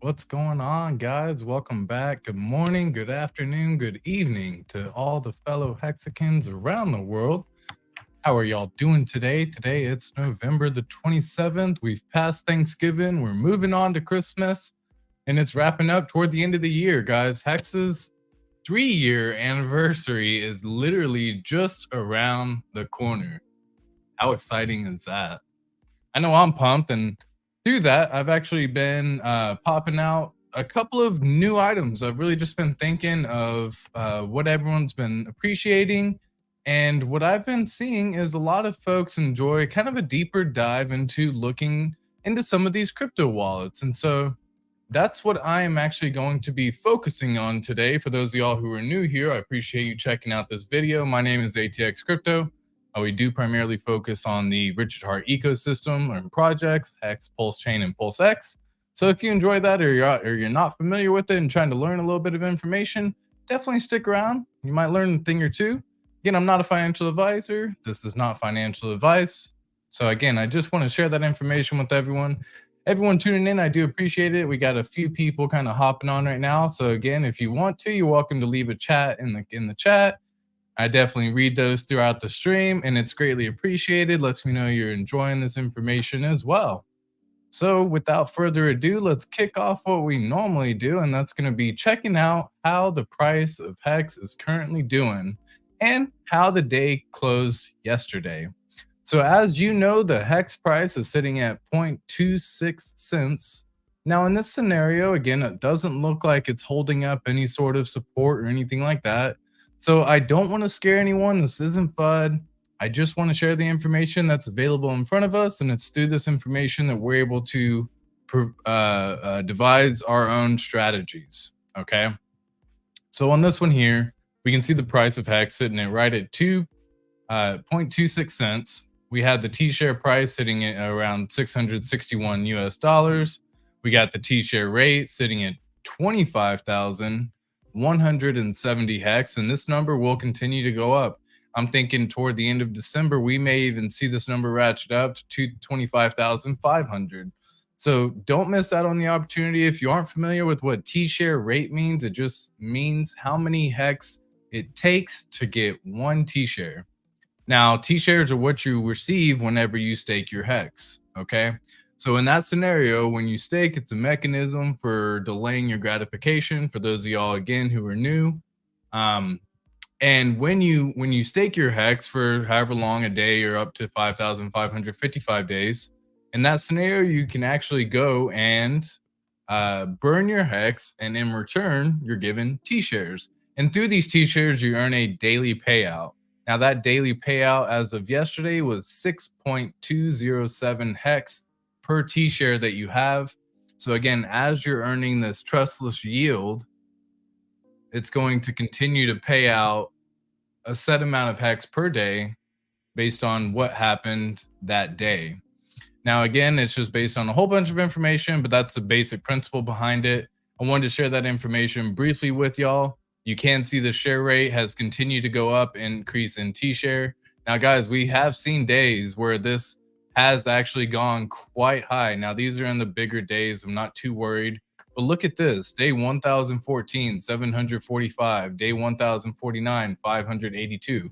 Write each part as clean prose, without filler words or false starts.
What's going on, guys? Welcome back. Good morning, good afternoon, good evening to all the fellow Hexicans around the world. How are y'all doing today? Today it's November the 27th. We've passed Thanksgiving. We're moving on to Christmas, and it's wrapping up toward the end of the year, guys. Hex's 3-year anniversary is literally just around the corner. How exciting is that? I know I'm pumped, and through that, I've actually been popping out a couple of new items. I've really just been thinking of what everyone's been appreciating, and what I've been seeing is a lot of folks enjoy kind of a deeper dive into looking into some of these crypto wallets, and so that's what I am actually going to be focusing on today. For those of y'all who are new here, I appreciate you checking out this video. My name is ATX Crypto. We do primarily focus on the Richard Heart ecosystem and projects, Hex, Pulse Chain, and Pulse X. So if you enjoy that or you're not familiar with it and trying to learn a little bit of information, definitely stick around. You might learn a thing or two. Again, I'm not a financial advisor. This is not financial advice. So again, I just want to share that information with everyone. Everyone tuning in, I do appreciate it. We got a few people kind of hopping on right now. So again, if you want to, you're welcome to leave a chat in the chat. I definitely read those throughout the stream, and it's greatly appreciated. Lets me know you're enjoying this information as well. So without further ado, let's kick off what we normally do, and that's going to be checking out how the price of Hex is currently doing and how the day closed yesterday. So as you know, the Hex price is sitting at 0.26 cents. Now in this scenario, again, it doesn't look like it's holding up any sort of support or anything like that. So I don't want to scare anyone. This isn't FUD. I just want to share the information that's available in front of us, and it's through this information that we're able to devise our own strategies. Okay. So on this one here, we can see the price of Hex sitting at right at 2.26 cents. We had the T-share price sitting at around 661 US dollars. We got the T-share rate sitting at 25,170 Hex, and this number will continue to go up. I'm thinking toward the end of December, we may even see this number ratchet up to 25,500. So don't miss out on the opportunity. If you aren't familiar with what T-share rate means, it just means how many Hex it takes to get one T-share. Now, T-shares are what you receive whenever you stake your Hex, okay? So in that scenario, when you stake, it's a mechanism for delaying your gratification for those of y'all, again, who are new. And when you stake your Hex for however long, a day or up to 5,555 days, in that scenario, you can actually go and burn your Hex, and in return, you're given T-shares. And through these T-shares, you earn a daily payout. Now, that daily payout as of yesterday was 6.207 Hex per T-share that you have. So again, as you're earning this trustless yield, it's going to continue to pay out a set amount of Hex per day based on what happened that day. Now, again, it's just based on a whole bunch of information, but that's the basic principle behind it. I wanted to share that information briefly with y'all. You can see the share rate has continued to go up, increase in T-share. Now, guys, we have seen days where this has actually gone quite high. Now, these are in the bigger days. I'm not too worried. But look at this. Day 1014, 745. Day 1049, 582.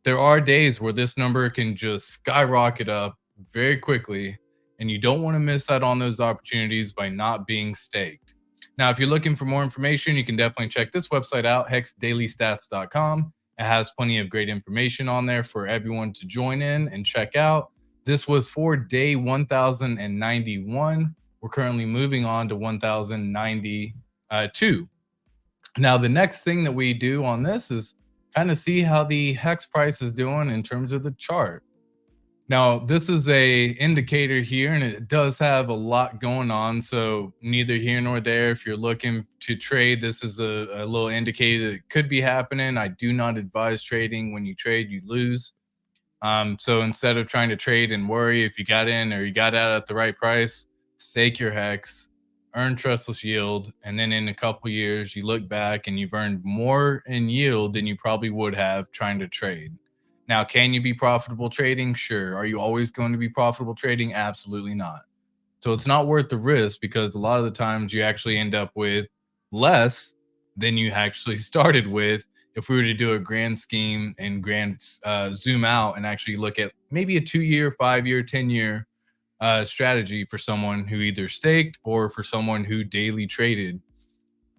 There are days where this number can just skyrocket up very quickly, and you don't want to miss out on those opportunities by not being staked. Now, if you're looking for more information, you can definitely check this website out, hexdailystats.com. It has plenty of great information on there for everyone to join in and check out. This was for day 1091. We're currently moving on to 1092. Now, the next thing that we do on this is kind of see how the Hex price is doing in terms of the chart. Now, this is a indicator here, and it does have a lot going on. So neither here nor there. If you're looking to trade, this is a little indicator that could be happening. I do not advise trading. When you trade, you lose. So instead of trying to trade and worry if you got in or you got out at the right price, stake your Hex, earn trustless yield, and then in a couple years, you look back and you've earned more in yield than you probably would have trying to trade. Now, can you be profitable trading? Sure. Are you always going to be profitable trading? Absolutely not. So it's not worth the risk because a lot of the times you actually end up with less than you actually started with. If we were to do a grand scheme and grand zoom out and actually look at maybe a 2 year, 5 year, 10 year strategy for someone who either staked or for someone who daily traded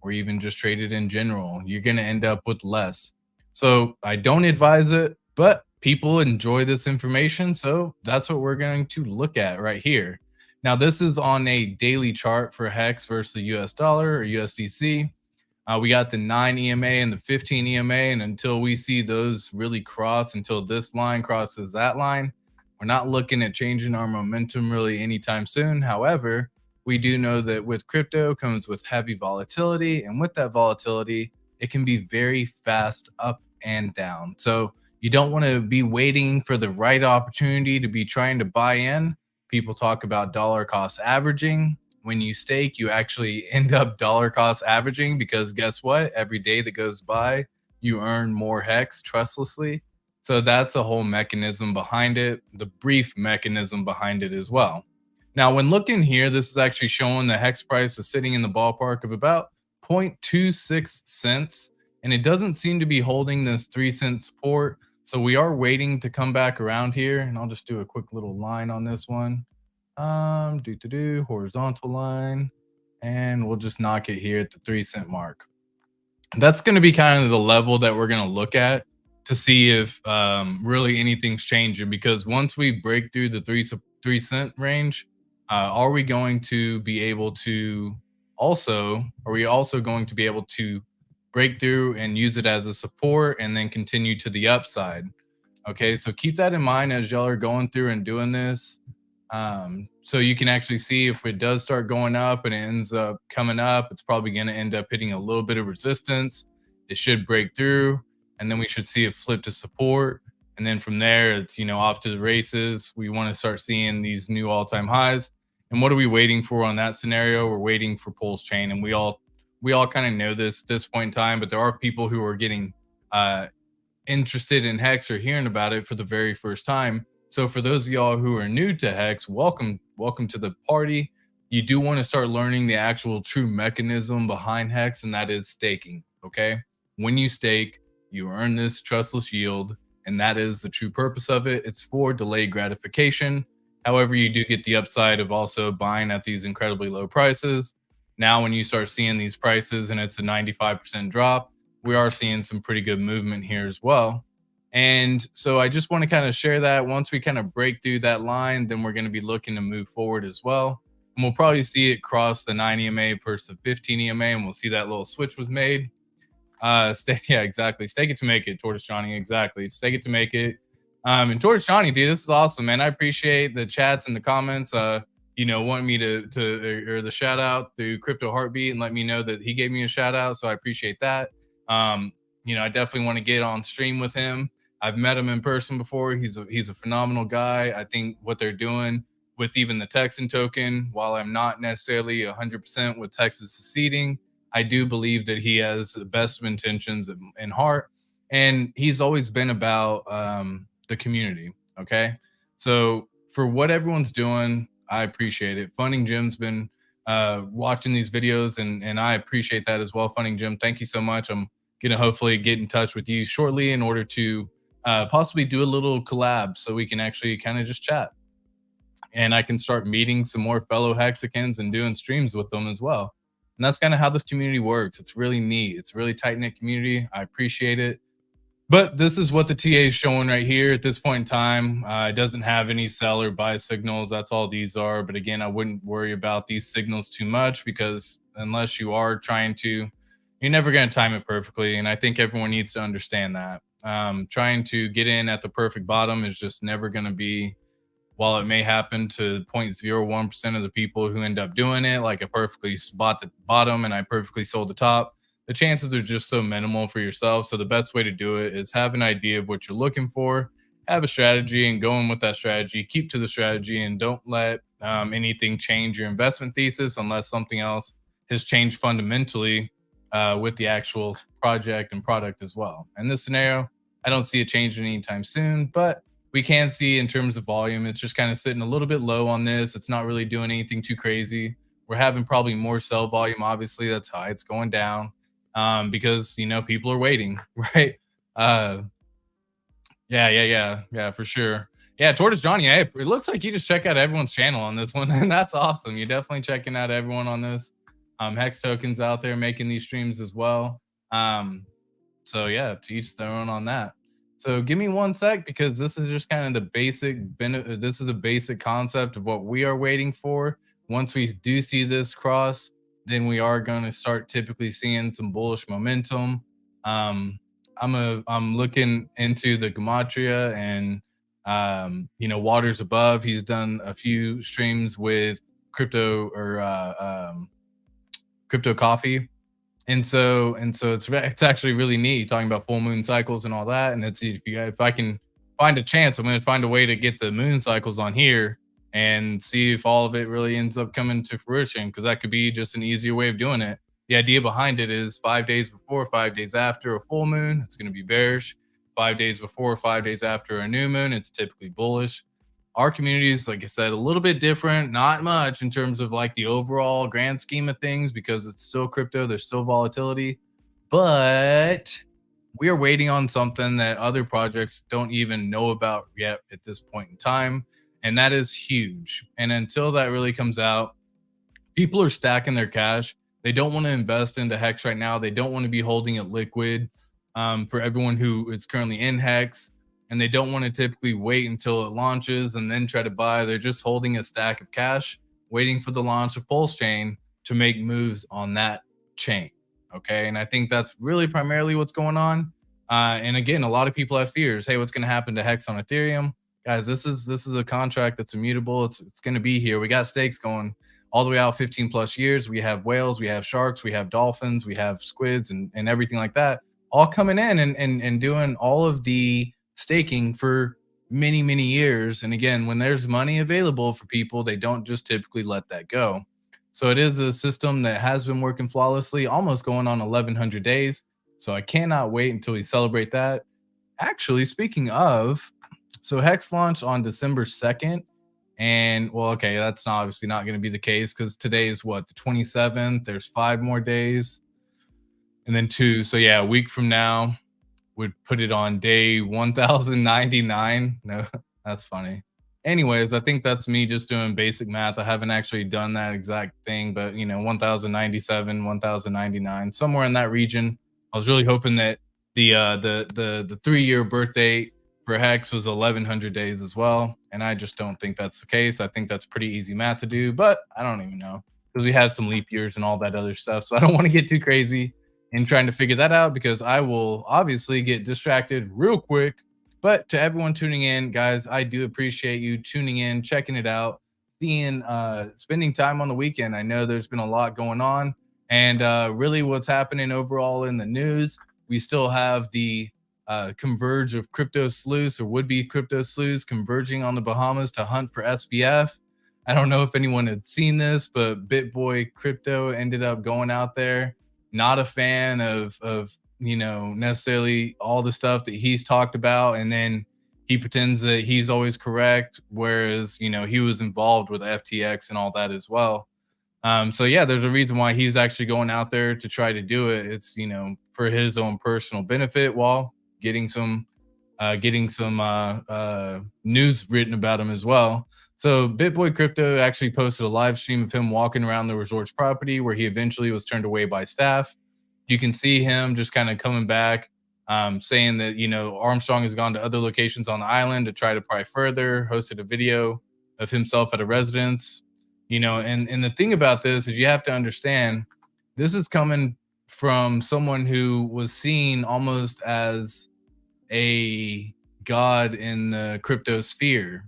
or even just traded in general, you're going to end up with less. So I don't advise it, but people enjoy this information. So that's what we're going to look at right here. Now, this is on a daily chart for Hex versus the US dollar or USDC. We got the 9 EMA and the 15 EMA. And until we see those really cross, until this line crosses that line, we're not looking at changing our momentum really anytime soon. However, we do know that with crypto comes with heavy volatility. And with that volatility, it can be very fast up and down. So you don't want to be waiting for the right opportunity to be trying to buy in. People talk about dollar cost averaging. When you stake, you actually end up dollar cost averaging because guess what? Every day that goes by, you earn more hex trustlessly. So that's a whole mechanism behind it, the brief mechanism behind it as well. Now, when looking here, this is actually showing the hex price is sitting in the ballpark of about 0.26 cents, and it doesn't seem to be holding this 3 cent support. So we are waiting to come back around here, and I'll just do a quick little line on this one. Horizontal line, and we'll just knock it here at the 3 cent mark. That's going to be kind of the level that we're going to look at to see if really anything's changing. Because once we break through the 3 cent range, are we going to be able to also? Are we also going to be able to break through and use it as a support and then continue to the upside? Okay, so keep that in mind as y'all are going through and doing this. So you can actually see if it does start going up and it ends up coming up, it's probably going to end up hitting a little bit of resistance. It should break through, and then we should see it flip to support. And then from there, it's off to the races. We want to start seeing these new all-time highs. And what are we waiting for on that scenario? We're waiting for Pulse Chain, and we all kind of know this at this point in time. But there are people who are getting interested in Hex or hearing about it for the very first time. So for those of y'all who are new to Hex, welcome to the party. You do want to start learning the actual true mechanism behind Hex, and that is staking. Okay, when you stake, you earn this trustless yield, and that is the true purpose of it. It's for delayed gratification. However, you do get the upside of also buying at these incredibly low prices. Now, when you start seeing these prices and it's a 95% drop, we are seeing some pretty good movement here as well. And so I just want to kind of share that. Once we kind of break through that line, then we're going to be looking to move forward as well. And we'll probably see it cross the 9 EMA versus the 15 EMA, and we'll see that little switch was made. Yeah, exactly. Stake it to make it, Tortoise Johnny. Exactly. Stake it to make it. And Tortoise Johnny, dude, this is awesome, man. I appreciate the chats and the comments. Wanting me to or the shout out through Crypto Heartbeat and let me know that he gave me a shout out. So I appreciate that. I definitely want to get on stream with him. I've met him in person before. He's a phenomenal guy. I think what they're doing with even the Texan token, while I'm not necessarily 100% with Texas seceding, I do believe that he has the best of intentions in heart, and he's always been about the community. Okay, so for what everyone's doing, I appreciate it. Funding Jim's been watching these videos, and I appreciate that as well. Funding Jim, thank you so much. I'm gonna hopefully get in touch with you shortly in order to possibly do a little collab so we can actually kind of just chat, and I can start meeting some more fellow Hexicans and doing streams with them as well. And that's kind of how this community works. It's really neat. It's a really tight knit community. I appreciate it. But this is what the TA is showing right here at this point in time. It doesn't have any sell or buy signals. That's all these are. But again, I wouldn't worry about these signals too much because unless you are trying to, you're never going to time it perfectly. And I think everyone needs to understand that. Trying to get in at the perfect bottom is just never going to be, while it may happen to 0.01% of the people who end up doing it, like I perfectly bought the bottom and I perfectly sold the top, the chances are just so minimal for yourself. So the best way to do it is have an idea of what you're looking for, have a strategy and go in with that strategy, keep to the strategy, and don't let anything change your investment thesis unless something else has changed fundamentally with the actual project and product as well. In this scenario, I don't see it changing anytime soon, but we can see in terms of volume, it's just kind of sitting a little bit low on this. It's not really doing anything too crazy. We're having probably more sell volume. Obviously, that's high. It's going down because people are waiting, right? Uh, yeah, for sure. Yeah, Tortoise Johnny, hey, it looks like you just check out everyone's channel on this one, and that's awesome. You're definitely checking out everyone on this. Hex Tokens out there making these streams as well. So yeah, to each their own on that. So give me one sec because this is just kind of the this is the basic concept of what we are waiting for. Once we do see this cross, then we are going to start typically seeing some bullish momentum. Um, I'm looking into the gematria and Waters Above. He's done a few streams with crypto or crypto coffee, and so it's actually really neat talking about full moon cycles and all that. And it's if I can find a chance, I'm going to find a way to get the moon cycles on here and see if all of it really ends up coming to fruition, because that could be just an easier way of doing it. The idea behind it is 5 days before, 5 days after a full moon, it's going to be bearish. 5 days before, 5 days after a new moon, it's typically bullish. Our community is, like I said, a little bit different, not much in terms of like the overall grand scheme of things, because it's still crypto, there's still volatility, but we are waiting on something that other projects don't even know about yet at this point in time. And that is huge. And until that really comes out, people are stacking their cash. They don't want to invest into Hex right now. They don't want to be holding it liquid for everyone who is currently in Hex. And they don't want to typically wait until it launches and then try to buy. They're just holding a stack of cash, waiting for the launch of Pulse Chain to make moves on that chain. Okay. And I think that's really primarily what's going on. And again, a lot of people have fears. Hey, what's going to happen to Hex on Ethereum? Guys, this is a contract that's immutable. It's going to be here. We got stakes going all the way out 15 plus years. We have whales, we have sharks, we have dolphins, we have squids, and everything like that, all coming in and doing all of the staking for many years. And again, when there's money available for people, they don't just typically let that go. So it is a system that has been working flawlessly, almost going on 1100 days. So I cannot wait until we celebrate that. Actually, speaking of, so Hex launched on December 2nd. And well, okay, that's obviously not going to be the case because today is what, the 27th. There's 5 more days and then 2. So yeah, a week from now would put it on day 1099. No, that's funny. Anyways, I think that's me just doing basic math. I haven't actually done that exact thing, but 1097, 1099, somewhere in that region. I was really hoping that the 3-year birth date for Hex was 1100 days as well, and I just don't think that's the case. I think that's pretty easy math to do, but I don't even know because we had some leap years and all that other stuff. So I don't want to get too crazy in trying to figure that out because I will obviously get distracted real quick. But to everyone tuning in, guys, I do appreciate you tuning in, checking it out, seeing, spending time on the weekend. I know there's been a lot going on, and really what's happening overall in the news. We still have the converge of crypto sleuths or would-be crypto sleuths converging on the Bahamas to hunt for SBF. I don't know if anyone had seen this, but BitBoy Crypto ended up going out there. Not a fan of necessarily all the stuff that he's talked about, and then he pretends that he's always correct, whereas he was involved with FTX and all that as well. So yeah, there's a reason why he's actually going out there to try to do it. It's for his own personal benefit while getting some news written about him as well. So BitBoy Crypto actually posted a live stream of him walking around the resort's property where he eventually was turned away by staff. You can see him just kind of coming back, saying that, Armstrong has gone to other locations on the island to try to pry further, hosted a video of himself at a residence, and the thing about this is you have to understand this is coming from someone who was seen almost as a god in the crypto sphere.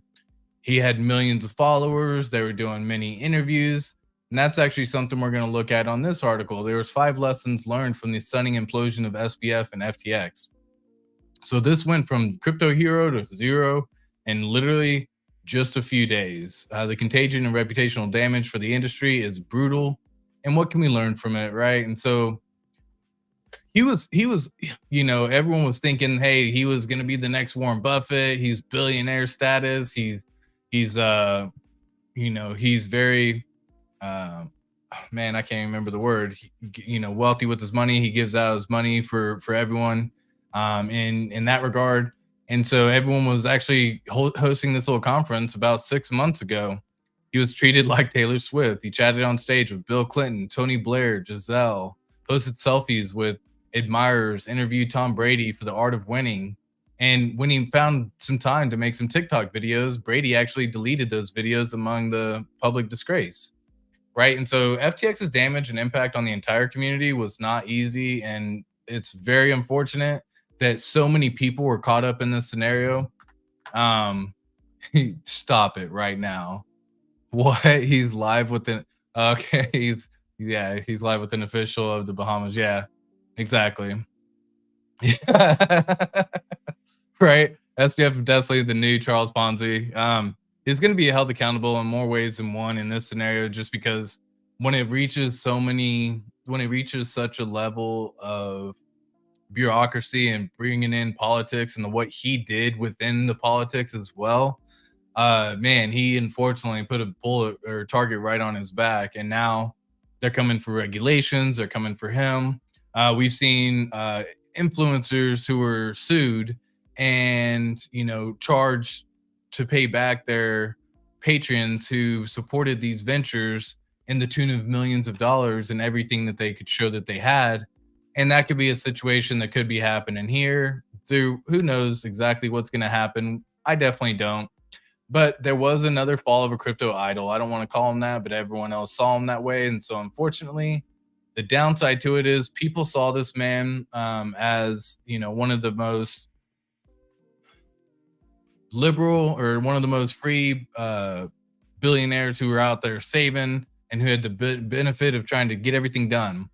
He had millions of followers. They were doing many interviews. And that's actually something we're going to look at on this article. There was 5 lessons learned from the stunning implosion of SBF and FTX. So this went from crypto hero to zero in literally just a few days. The contagion and reputational damage for the industry is brutal. And what can we learn from it, right? And so, he was everyone was thinking, hey, he was going to be the next Warren Buffett. He's billionaire status. He's he's very um man, I can't remember the word. Wealthy with his money. He gives out his money for everyone, in that regard. And so everyone was actually hosting this little conference about 6 months ago. He was treated like Taylor Swift. He chatted on stage with Bill Clinton, Tony Blair, Giselle, posted selfies with admirers, interviewed Tom Brady for the art of winning. And when he found some time to make some TikTok videos, Brady actually deleted those videos among the public disgrace, right? And so FTX's damage and impact on the entire community was not easy, and it's very unfortunate that so many people were caught up in this scenario. Um, Stop it right now. What? He's live with an okay. He's live with an official of the Bahamas. Yeah, exactly. Right. SPF definitely the new Charles Ponzi. He's going to be held accountable in more ways than one in this scenario, just because when it reaches such a level of bureaucracy and bringing in politics and what he did within the politics as well, man, he unfortunately put a bullet or target right on his back, and now they're coming for regulations. They're coming for him. We've seen influencers who were sued and charged to pay back their patrons who supported these ventures in the tune of millions of dollars and everything that they could show that they had. And that could be a situation that could be happening here. Through who knows exactly what's going to happen. I definitely don't. But there was another fall of a crypto idol. I don't want to call him that, but everyone else saw him that way. And so, unfortunately, the downside to it is people saw this man as one of the most liberal or one of the most free billionaires who were out there saving and who had the benefit of trying to get everything done.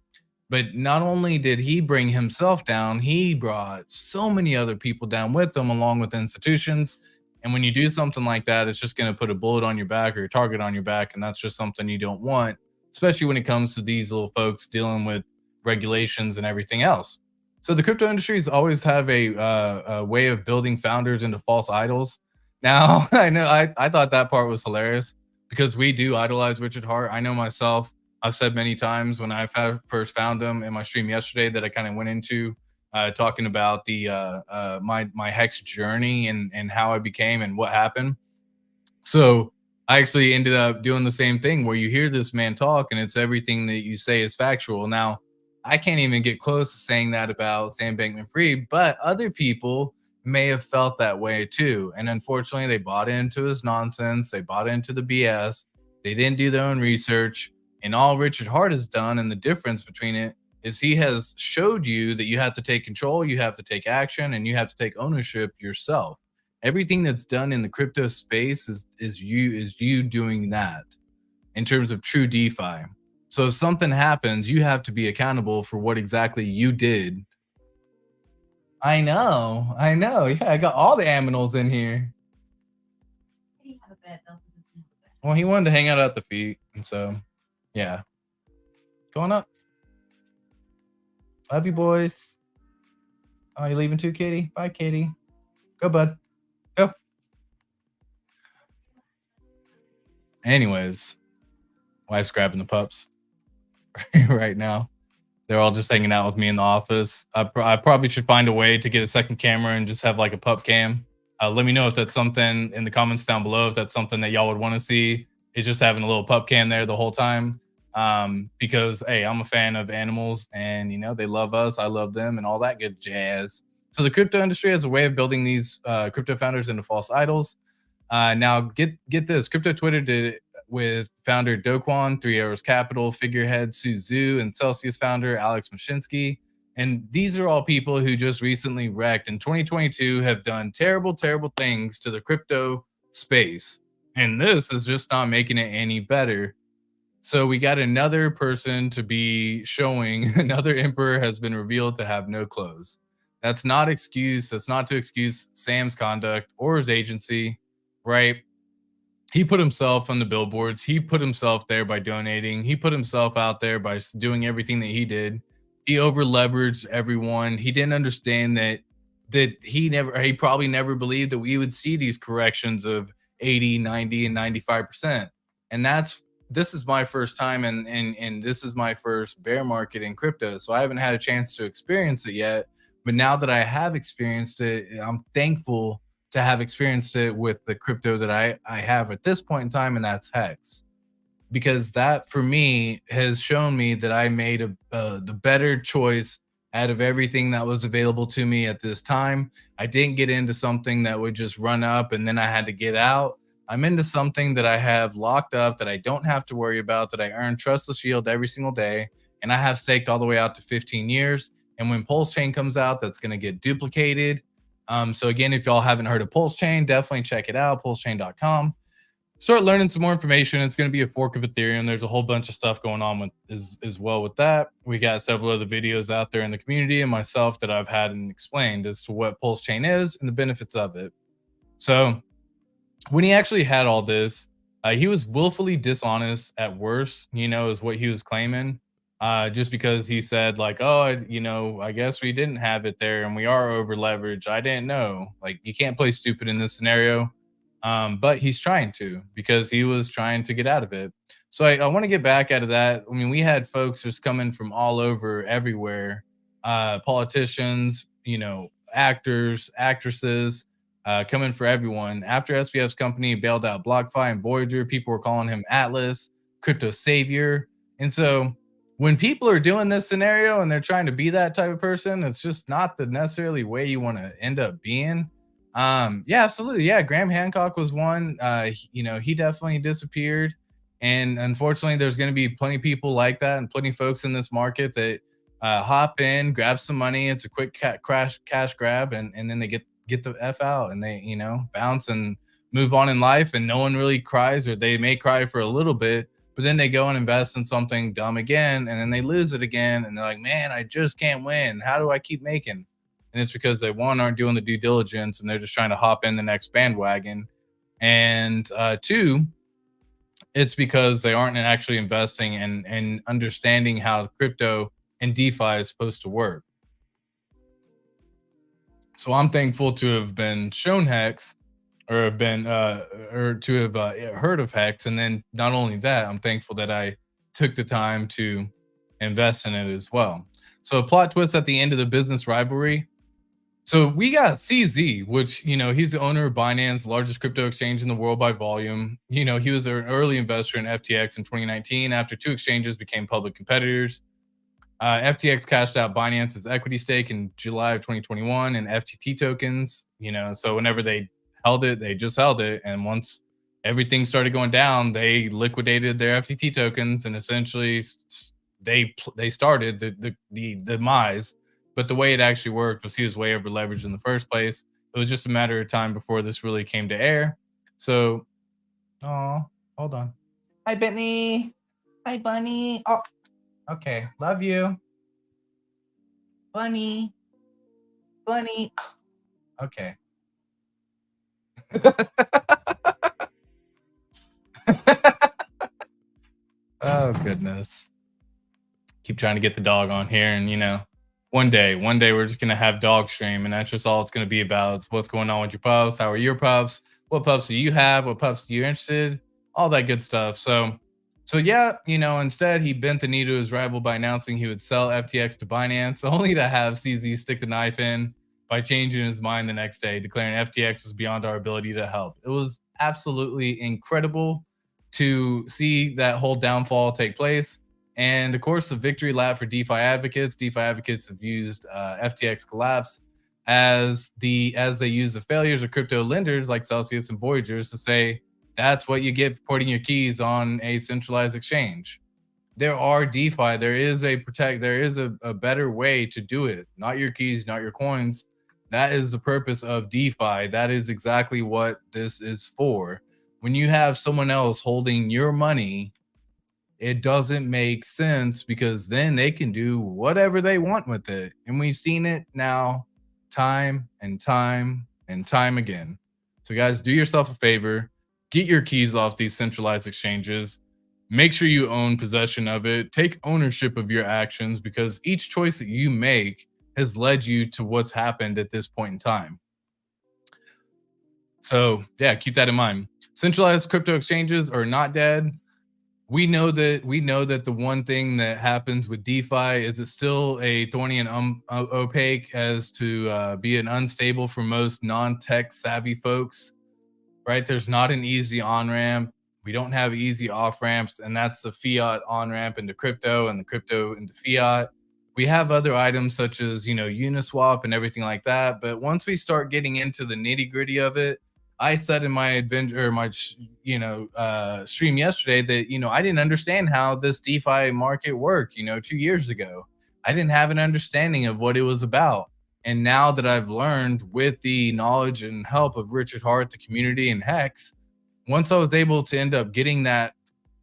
But not only did he bring himself down, he brought so many other people down with him, along with institutions. And when you do something like that, it's just going to put a bullet on your back or a target on your back. And that's just something you don't want, especially when it comes to these little folks dealing with regulations and everything else. So the crypto industries always have a way of building founders into false idols. Now, I know I thought that part was hilarious because we do idolize Richard Hart. I know myself. I've said many times when I first found him in my stream yesterday that I kind of went into talking about the my hex journey and how I became and what happened. So I actually ended up doing the same thing where you hear this man talk and it's everything that you say is factual. Now, I can't even get close to saying that about Sam Bankman-Fried, but other people may have felt that way too. And unfortunately, they bought into his nonsense. They bought into the BS. They didn't do their own research. And all Richard Hart has done, and the difference between it is he has showed you that you have to take control, you have to take action, and you have to take ownership yourself. Everything that's done in the crypto space is you doing that in terms of true DeFi. So if something happens, you have to be accountable for what exactly you did. I know. Yeah, I got all the aminals in here. Well, he wanted to hang out at the feet, and so yeah. Going up. Love you, boys. Oh, you leaving too, Katie? Bye, Katie. Go, bud. Go. Anyways, wife's grabbing the pups right now. They're all just hanging out with me in the office. I probably should find a way to get a second camera and just have like a pup cam. Let me know if that's something in the comments down below, if that's something that y'all would want to see. Is just having a little pup cam there the whole time. Because hey, I'm a fan of animals and they love us, I love them, and all that good jazz. So the crypto industry has a way of building these crypto founders into false idols. Now get this, crypto Twitter did it with founder Do Kwon, 3 Arrows Capital, figurehead Su Zhu, and Celsius founder Alex Mashinsky. And these are all people who just recently wrecked in 2022, have done terrible, terrible things to the crypto space. And this is just not making it any better. So we got another person to be showing another emperor has been revealed to have no clothes. That's not to excuse Sam's conduct or his agency, right? He put himself on the billboards. He put himself there by donating. He put himself out there by doing everything that he did. He over leveraged everyone. He didn't understand that he probably never believed that we would see these corrections of 80, 90, and 95%. And this is my first time, and this is my first bear market in crypto. So I haven't had a chance to experience it yet. But now that I have experienced it, I'm thankful to have experienced it with the crypto that I have at this point in time, and that's Hex, because that for me has shown me that I made the better choice out of everything that was available to me at this time. I didn't get into something that would just run up and then I had to get out. I'm into something that I have locked up, that I don't have to worry about, that I earn trustless yield every single day, and I have staked all the way out to 15 years. And when Pulse Chain comes out, that's going to get duplicated. So again, if y'all haven't heard of Pulse Chain, definitely check it out, pulsechain.com. Start learning some more information. It's going to be a fork of Ethereum. There's a whole bunch of stuff going on with as well with that. We got several other videos out there in the community and myself that I've had and explained as to what Pulse Chain is and the benefits of it. So when he actually had all this, he was willfully dishonest at worst, is what he was claiming. Just because he said like, oh, I guess we didn't have it there and we are over leveraged. I didn't know. Like, you can't play stupid in this scenario. But he's trying to, because he was trying to get out of it. So I want to get back out of that. I mean, we had folks just coming from all over, everywhere, politicians, actors, actresses, coming for everyone. After SBF's company bailed out BlockFi and Voyager, people were calling him Atlas, crypto savior. And so when people are doing this scenario and they're trying to be that type of person, it's just not the necessarily way you want to end up being. Yeah, absolutely. Yeah, Graham Hancock was one. He definitely disappeared. And unfortunately, there's going to be plenty of people like that and plenty of folks in this market that hop in, grab some money. It's a quick cash grab, and then they get the F out and they, bounce and move on in life. And no one really cries, or they may cry for a little bit, but then they go and invest in something dumb again, and then they lose it again. And they're like, man, I just can't win. How do I keep making? And it's because they, one, aren't doing the due diligence and they're just trying to hop in the next bandwagon. And two, it's because they aren't actually investing and understanding how crypto and DeFi is supposed to work. So I'm thankful to have been shown Hex, or have been or to have heard of Hex. And then not only that, I'm thankful that I took the time to invest in it as well. So a plot twist at the end of the business rivalry. So we got CZ, which, he's the owner of Binance, largest crypto exchange in the world by volume. He was an early investor in FTX in 2019 after two exchanges became public competitors. FTX cashed out Binance's equity stake in July of 2021 in FTT tokens. So whenever they held it, they just held it. And once everything started going down, they liquidated their FTT tokens, and essentially they started the demise. But the way it actually worked was he was way over leveraged in the first place. It was just a matter of time before this really came to air. So, oh, hold on. Hi, Bentley. Hi, Bunny. Oh, okay. Love you. Bunny. Bunny. Okay. Oh, goodness. Keep trying to get the dog on here, and one day we're just gonna have dog stream, and that's just all it's gonna be about. It's what's going on with your pups, how are your pups, what pups do you have, what pups do you interested, all that good stuff. So yeah, instead he bent the knee to his rival by announcing he would sell FTX to Binance, only to have CZ stick the knife in by changing his mind the next day, declaring FTX was beyond our ability to help. It was absolutely incredible to see that whole downfall take place. And of course, the victory lap for DeFi advocates. DeFi advocates have used FTX collapse as they use the failures of crypto lenders like Celsius and Voyagers to say that's what you get for putting your keys on a centralized exchange. There are DeFi. There is a better way to do it. Not your keys, not your coins. That is the purpose of DeFi. That is exactly what this is for. When you have someone else holding your money, it doesn't make sense, because then they can do whatever they want with it. And we've seen it now time and time and time again. So guys, do yourself a favor, get your keys off these centralized exchanges. make sure you own possession of it. Take ownership of your actions, because each choice that you make has led you to what's happened at this point in time. So, yeah, keep that in mind. Centralized crypto exchanges are not dead. We know that the one thing that happens with DeFi is it's still a thorny and opaque as to be an unstable for most non-tech savvy folks, right? There's not an easy on ramp. We don't have easy off ramps, and that's the fiat on ramp into crypto and the crypto into fiat. We have other items such as, Uniswap and everything like that. But once we start getting into the nitty gritty of it, I said in my adventure, or my, stream yesterday that, I didn't understand how this DeFi market worked, 2 years ago. I didn't have an understanding of what it was about. And now that I've learned with the knowledge and help of Richard Hart, the community, and Hex, once I was able to end up getting that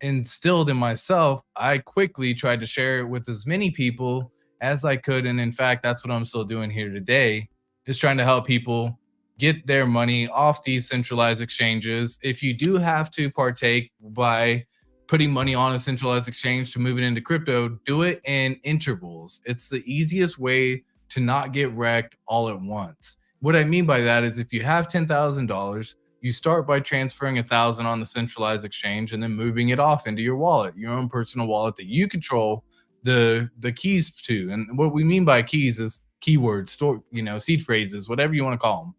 instilled in myself, I quickly tried to share it with as many people as I could. And in fact, that's what I'm still doing here today, is trying to help people get their money off these centralized exchanges. If you do have to partake by putting money on a centralized exchange to move it into crypto, do it in intervals. It's the easiest way to not get wrecked all at once. What I mean by that is if you have $10,000, you start by transferring 1,000 on the centralized exchange and then moving it off into your wallet, your own personal wallet that you control the keys to. And what we mean by keys is keywords, store, seed phrases, whatever you want to call them.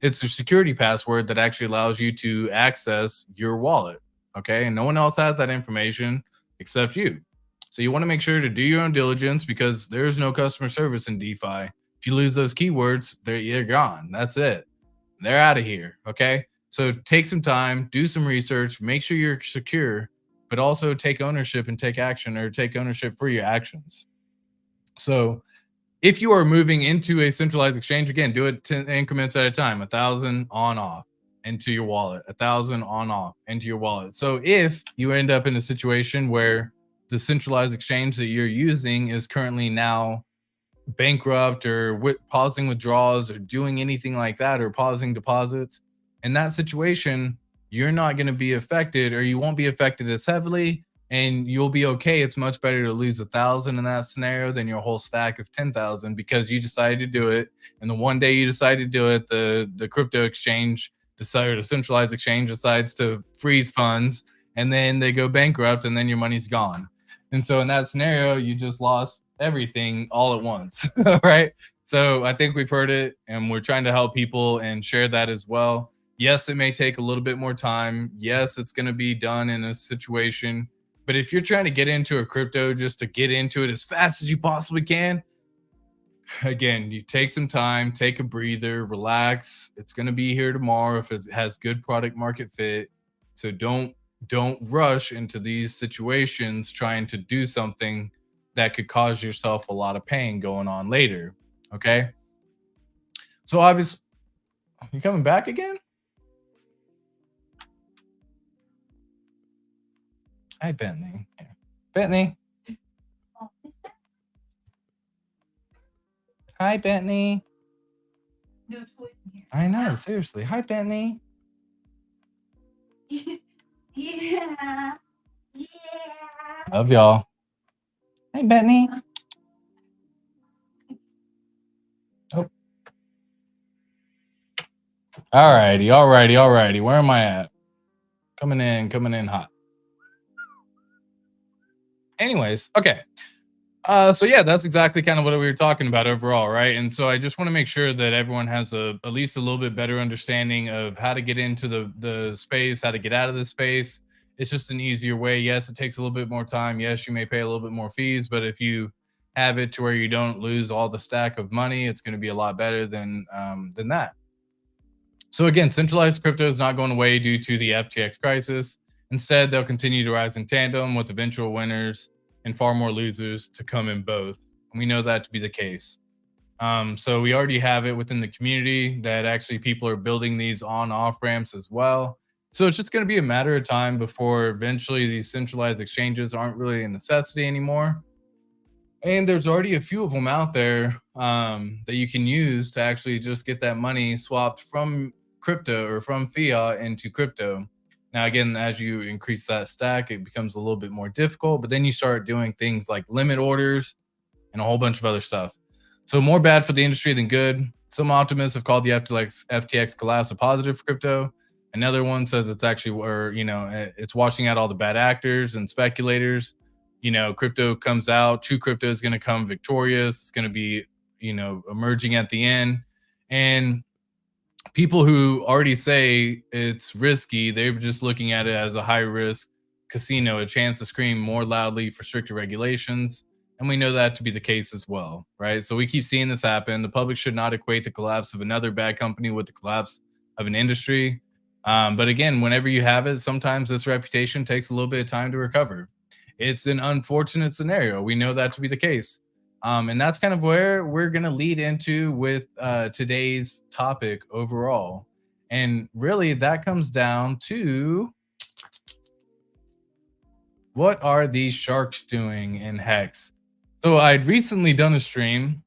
It's a security password that actually allows you to access your wallet. Okay. And no one else has that information except you. So you want to make sure to do your own diligence, because there's no customer service in DeFi. If you lose those keywords, they're gone. That's it. They're out of here. Okay. So take some time, do some research, make sure you're secure, but also take ownership and take action, or take ownership for your actions. So if you are moving into a centralized exchange, again, do it 10 increments at a time, 1,000 on off into your wallet, 1,000 on off into your wallet. So if you end up in a situation where the centralized exchange that you're using is currently now bankrupt, or pausing withdrawals, or doing anything like that, or pausing deposits, in that situation, you're not going to be affected, or you won't be affected as heavily, and you'll be okay. It's much better to lose 1,000 in that scenario than your whole stack of 10,000, because you decided to do it. And the one day you decide to do it, the crypto exchange decided, the centralized exchange decides to freeze funds, and then they go bankrupt, and then your money's gone. And so in that scenario, you just lost everything all at once, right? So I think we've heard it, and we're trying to help people and share that as well. Yes, it may take a little bit more time. Yes, it's going to be done in a situation. But if you're trying to get into a crypto just to get into it as fast as you possibly can, again, you take some time, take a breather, relax. It's going to be here tomorrow if it has good product market fit. So don't rush into these situations trying to do something that could cause yourself a lot of pain going on later. Okay. So obviously, you coming back again? Hi, Bentley. Here. Bentley. Hi, Bentley. No toys in here. I know, seriously. Hi, Bentley. Yeah. Yeah. Love y'all. Hey, Bentley. Oh. Alrighty. Where am I at? Coming in hot. Anyways, okay. So yeah, that's exactly kind of what we were talking about overall, right? And so I just want to make sure that everyone has at least a little bit better understanding of how to get into the space, how to get out of the space. It's just an easier way. Yes, it takes a little bit more time. Yes, you may pay a little bit more fees, but if you have it to where you don't lose all the stack of money, it's going to be a lot better than that. So again, centralized crypto is not going away due to the FTX crisis. Instead, they'll continue to rise in tandem with eventual winners and far more losers to come in both. And we know that to be the case. So we already have it within the community that actually people are building these on-off ramps as well. So it's just going to be a matter of time before eventually these centralized exchanges aren't really a necessity anymore. And there's already a few of them out there that you can use to actually just get that money swapped from crypto or from fiat into crypto. Now, again, as you increase that stack, it becomes a little bit more difficult, but then you start doing things like limit orders and a whole bunch of other stuff. So more bad for the industry than good. Some optimists have called the FTX collapse a positive for crypto. Another one says it's actually where, it's washing out all the bad actors and speculators. Crypto comes out, true crypto is going to come victorious. It's going to be, emerging at the end. And people who already say it's risky, they're just looking at it as a high risk casino, a chance to scream more loudly for stricter regulations. And we know that to be the case as well, right? So we keep seeing this happen. The public should not equate the collapse of another bad company with the collapse of an industry. But again, whenever you have it, sometimes this reputation takes a little bit of time to recover. It's an unfortunate scenario. We know that to be the case. And that's kind of where we're going to lead into with today's topic overall. And really, that comes down to what are these sharks doing in Hex? So I'd recently done a stream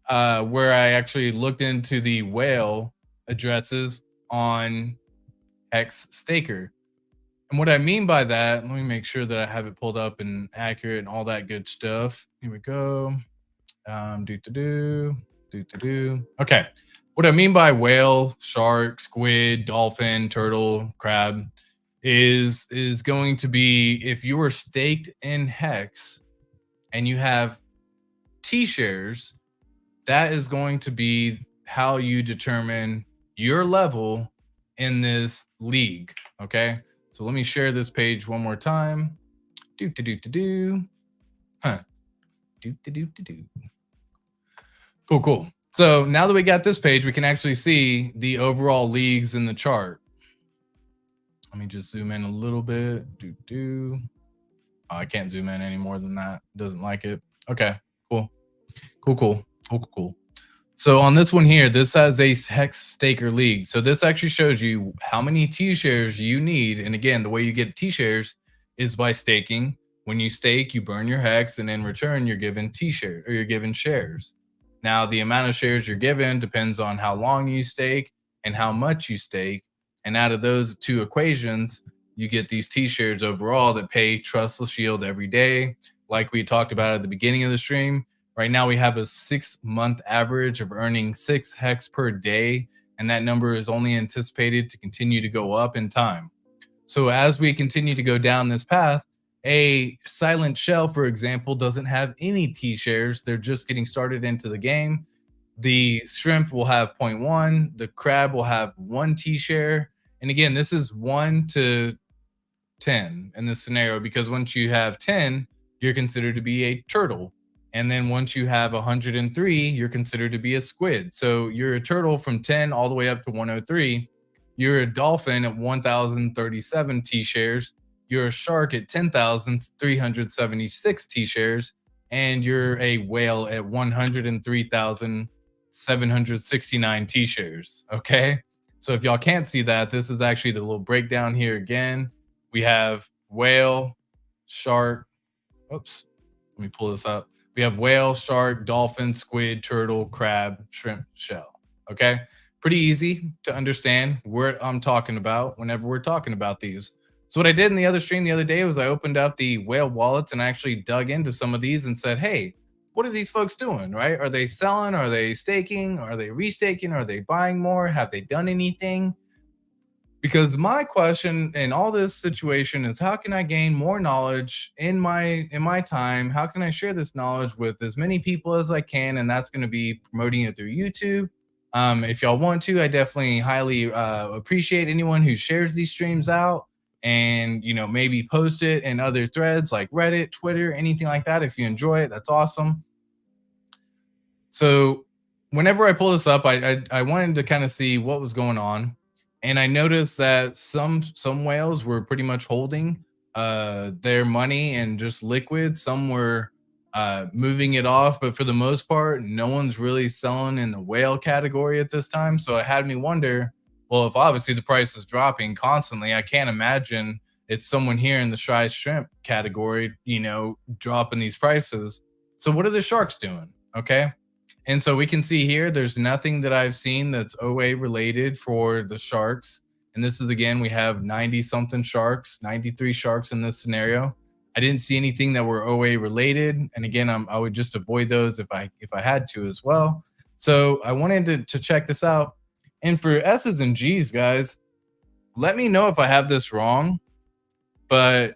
where I actually looked into the whale addresses on Hex Staker. And what I mean by that, let me make sure that I have it pulled up and accurate and all that good stuff. Here we go. Okay. What I mean by whale, shark, squid, dolphin, turtle, crab is going to be if you were staked in Hex and you have T shares, that is going to be how you determine your level in this league. Okay. So let me share this page one more time. Cool. So now that we got this page, we can actually see the overall leagues in the chart. Let me just zoom in a little bit. Oh, I can't zoom in any more than that. It doesn't like it. Okay, cool. So on this one here, this has a Hex Staker League. So this actually shows you how many T-shares you need. And again, the way you get T-shares is by staking. When you stake, you burn your Hex, and in return, you're given T-shares or you're given shares. Now, the amount of shares you're given depends on how long you stake and how much you stake. And out of those two equations, you get these T-shares overall that pay trustless yield every day. Like we talked about at the beginning of the stream, right now we have a 6-month average of earning 6 Hex per day, and that number is only anticipated to continue to go up in time. So as we continue to go down this path, a silent shell, for example, doesn't have any T-shares. They're just getting started into the game. The shrimp will have 0.1. The crab will have 1 T-share. And again, this is 1 to 10 in this scenario, because once you have 10, you're considered to be a turtle. And then once you have 103, you're considered to be a squid. So you're a turtle from 10 all the way up to 103. You're a dolphin at 1,037 T-shares. You're a shark at 10,376 T-shares. And you're a whale at 103,769 T-shares. Okay. So if y'all can't see that, this is actually the little breakdown here again. We have whale, shark. Oops. Let me pull this up. We have whale, shark, dolphin, squid, turtle, crab, shrimp, shell. Okay. Pretty easy to understand what I'm talking about whenever we're talking about these. So what I did in the other stream the other day was I opened up the whale wallets and actually dug into some of these and said, hey, what are these folks doing, right? Are they selling? Are they staking? Are they restaking? Are they buying more? Have they done anything? Because my question in all this situation is, how can I gain more knowledge in my time? How can I share this knowledge with as many people as I can? And that's going to be promoting it through YouTube. If y'all want to, I definitely highly appreciate anyone who shares these streams out and maybe post it in other threads like Reddit, Twitter, anything like that. If you enjoy it, that's awesome. So whenever I pull this up, I wanted to kind of see what was going on. And I noticed that some whales were pretty much holding their money and just liquid. Some were moving it off, but for the most part, no one's really selling in the whale category at this time. So it had me wonder, well, if obviously the price is dropping constantly, I can't imagine it's someone here in the shy shrimp category, dropping these prices. So what are the sharks doing? Okay. And so we can see here, there's nothing that I've seen that's OA related for the sharks And this is again, we have 90 something sharks, 93 sharks in this scenario. I didn't see anything that were OA related. And again, I would just avoid those if I had to as well. So I wanted to check this out. And for S's and G's, guys, let me know if I have this wrong. But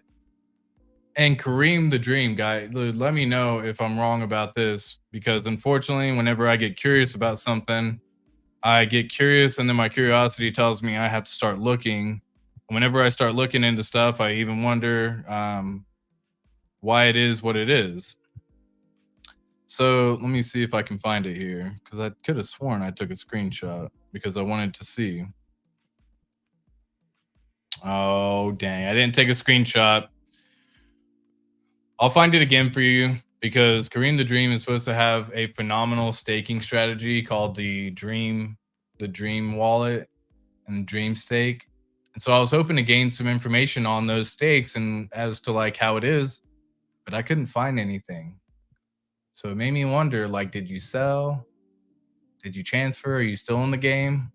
and Kareem the Dream guy, let me know if I'm wrong about this, because unfortunately, whenever I get curious about something, I get curious and then my curiosity tells me I have to start looking. Whenever I start looking into stuff, I even wonder why it is what it is. So let me see if I can find it here, because I could have sworn I took a screenshot because I wanted to see. Oh, dang. I didn't take a screenshot. I'll find it again for you, because Kareem the Dream is supposed to have a phenomenal staking strategy called the Dream Wallet and Dream Stake. And so I was hoping to gain some information on those stakes and as to like how it is, but I couldn't find anything. So it made me wonder, like, did you sell? Did you transfer? Are you still in the game?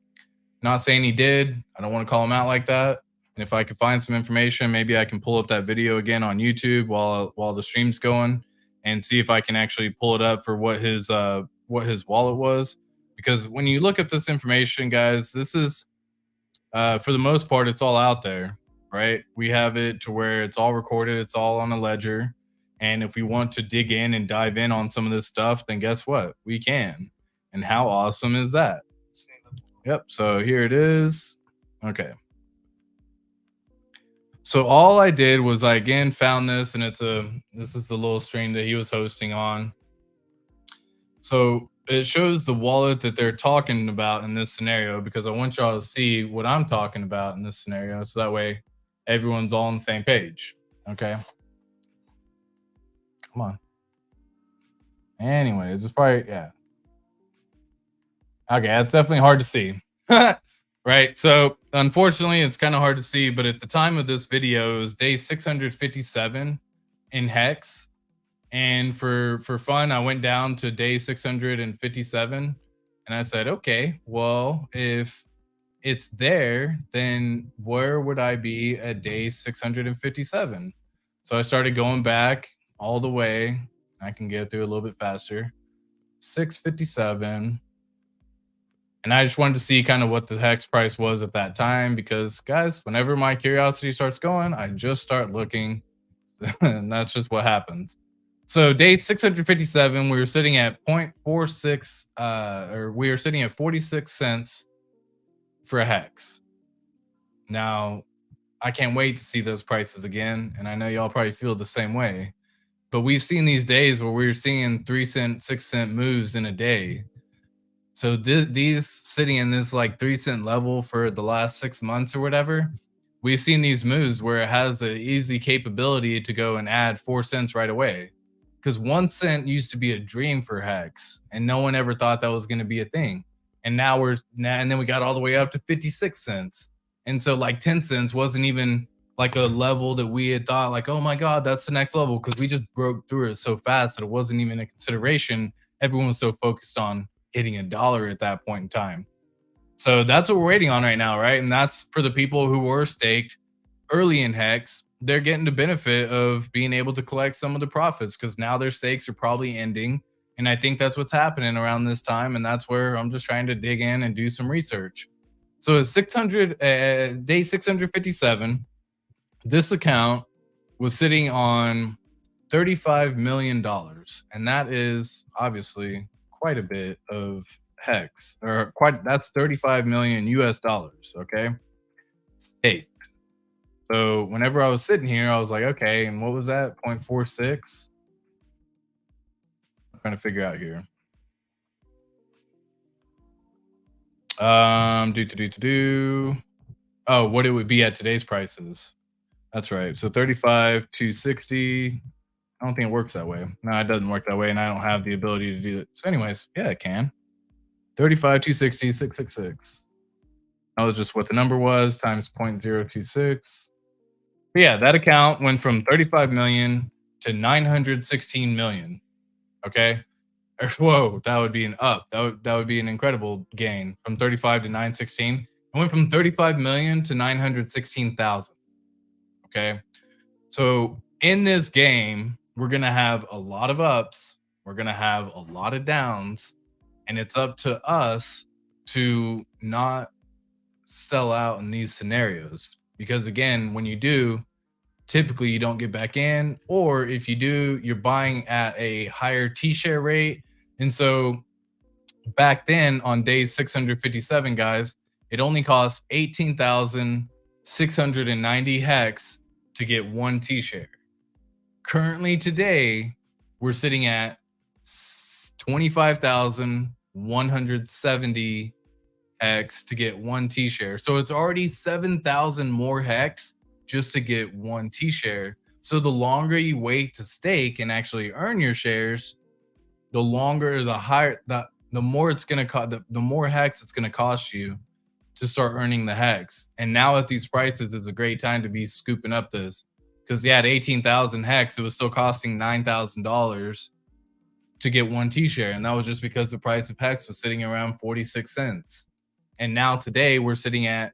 Not saying he did. I don't want to call him out like that. And if I could find some information, maybe I can pull up that video again on YouTube while the stream's going and see if I can actually pull it up for what his wallet was. Because when you look at this information, guys, this is for the most part, it's all out there, right? We have it to where it's all recorded, it's all on a ledger. And if we want to dig in and dive in on some of this stuff, then guess what? We can. And how awesome is that? Yep. So here it is. Okay. So all I did was I again found this, and this is the little stream that he was hosting on. So it shows the wallet that they're talking about in this scenario, because I want y'all to see what I'm talking about in this scenario. So that way everyone's all on the same page. Okay. Come on. Anyways, it's probably, yeah. Okay, that's definitely hard to see. Right. So unfortunately, it's kind of hard to see, but at the time of this video, it was day 657 in Hex. And for fun, I went down to day 657 and I said, okay, well, if it's there, then where would I be at day 657? So I started going back all the way. I can get through a little bit faster. 657. And I just wanted to see kind of what the hex price was at that time, because guys, whenever my curiosity starts going, I just start looking and that's just what happens. So day 657, we were sitting at 0.46, or we were sitting at 46 cents for a hex. Now, I can't wait to see those prices again. And I know y'all probably feel the same way, but we've seen these days where we're seeing 3 cent, 6 cent moves in a day. So these sitting in this like 3 cent level for the last 6 months or whatever, we've seen these moves where it has an easy capability to go and add 4 cents right away. Because 1 cent used to be a dream for Hex, and no one ever thought that was going to be a thing. And now and then we got all the way up to 56 cents. And so like 10 cents wasn't even like a level that we had thought like, oh my God, that's the next level. Because we just broke through it so fast that it wasn't even a consideration. Everyone was so focused on hitting $1 at that point in time. So that's what we're waiting on right now, right? And that's for the people who were staked early in Hex. They're getting the benefit of being able to collect some of the profits, because now their stakes are probably ending. And I think that's what's happening around this time. And that's where I'm just trying to dig in and do some research. So at day 657, this account was sitting on $35 million. And that is obviously quite a bit of Hex, or that's 35 million US dollars. Okay. Staked. So whenever I was sitting here, I was like, okay, and what was that? 0.46? I'm trying to figure out here. Oh, what it would be at today's prices. That's right. So 35 to 60. I don't think it works that way. No, it doesn't work that way, and I don't have the ability to do it. So anyways, yeah, it can. 35 to 60, 666. That was just what the number was, times 0.026. But yeah, that account went from 35 million to 916 million. Okay. Whoa, that would be an up. That would be an incredible gain from 35 to 916. And It went from 35 million to 916,000. Okay. So in this game, we're going to have a lot of ups, we're going to have a lot of downs, and it's up to us to not sell out in these scenarios. Because again, when you do, typically you don't get back in, or if you do, you're buying at a higher T-share rate. And so back then on day 657, guys, it only costs 18,690 hex to get one T-share. Currently today, we're sitting at 25,170 hex to get one T-share. So it's already 7,000 more hex just to get one T-share. So the longer you wait to stake and actually earn your shares, the longer, the higher, the more it's going to cost, the more hex it's going to cost you to start earning the hex. And now at these prices, it's a great time to be scooping up this, because yeah, at 18,000 hex, it was still costing $9,000 to get one T-share. And that was just because the price of hex was sitting around 46 cents. And now today we're sitting at,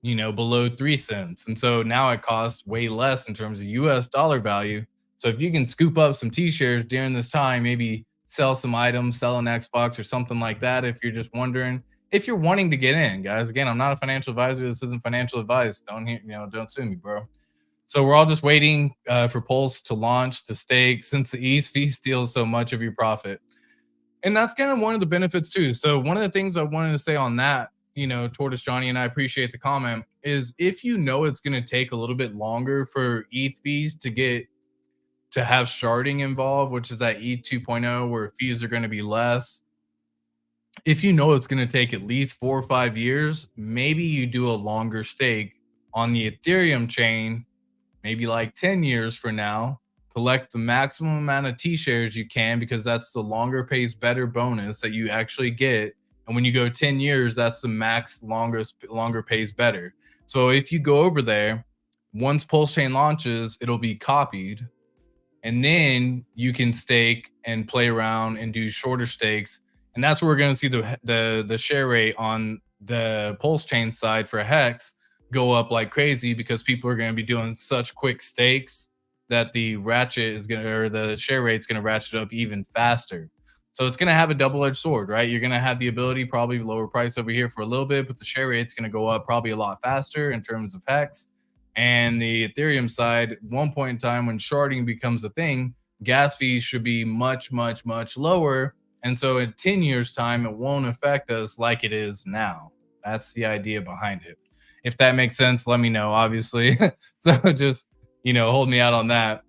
below 3 cents. And so now it costs way less in terms of US dollar value. So if you can scoop up some T-shares during this time, maybe sell some items, sell an Xbox or something like that. If you're just wondering, if you're wanting to get in, guys, again, I'm not a financial advisor. This isn't financial advice. Don't sue me, bro. So we're all just waiting for Pulse to launch, to stake, since the ease fee steals so much of your profit. And that's kind of one of the benefits too. So one of the things I wanted to say on that, Tortoise Johnny, and I appreciate the comment, is if it's going to take a little bit longer for ETH fees to have sharding involved, which is that ETH 2.0 where fees are going to be less. If it's going to take at least 4 or 5 years, maybe you do a longer stake on the Ethereum chain, maybe like 10 years for now, collect the maximum amount of T-shares you can, because that's the longer pays better bonus that you actually get. And when you go 10 years, that's the max longer pays better. So if you go over there, once Pulse Chain launches, it'll be copied. And then you can stake and play around and do shorter stakes. And that's where we're going to see the share rate on the Pulse Chain side for Hex go up like crazy, because people are going to be doing such quick stakes that the share rate's going to ratchet up even faster. So it's going to have a double-edged sword, right? You're going to have the ability, probably lower price over here for a little bit, but the share rate's going to go up probably a lot faster in terms of Hex. And the Ethereum side, at one point in time when sharding becomes a thing, gas fees should be much, much, much lower. And so in 10 years time, it won't affect us like it is now. That's the idea behind it. If that makes sense, let me know, obviously. So just, hold me out on that,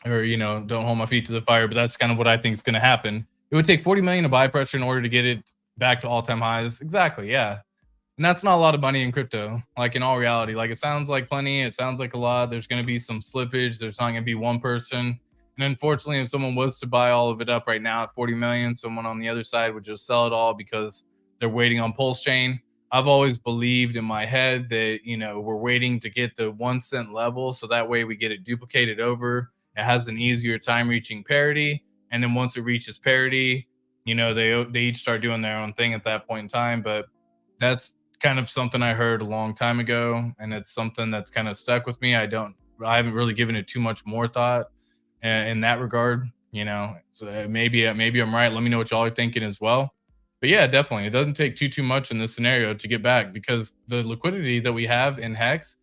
or, don't hold my feet to the fire, but that's kind of what I think is going to happen. It would take 40 million of buy pressure in order to get it back to all-time highs. Exactly. Yeah. And that's not a lot of money in crypto. Like, in all reality, like, it sounds like plenty. It sounds like a lot. There's going to be some slippage. There's not going to be one person. And unfortunately, if someone was to buy all of it up right now at 40 million, someone on the other side would just sell it all because they're waiting on Pulse Chain. I've always believed in my head that, we're waiting to get the 1 cent level, so that way we get it duplicated over. It has an easier time reaching parity. And then once it reaches parity, they each start doing their own thing at that point in time. But that's kind of something I heard a long time ago, and it's something that's kind of stuck with me. I haven't really given it too much more thought in that regard. So maybe I'm right. Let me know what y'all are thinking as well. But yeah, definitely, it doesn't take too much in this scenario to get back, because the liquidity that we have in Hex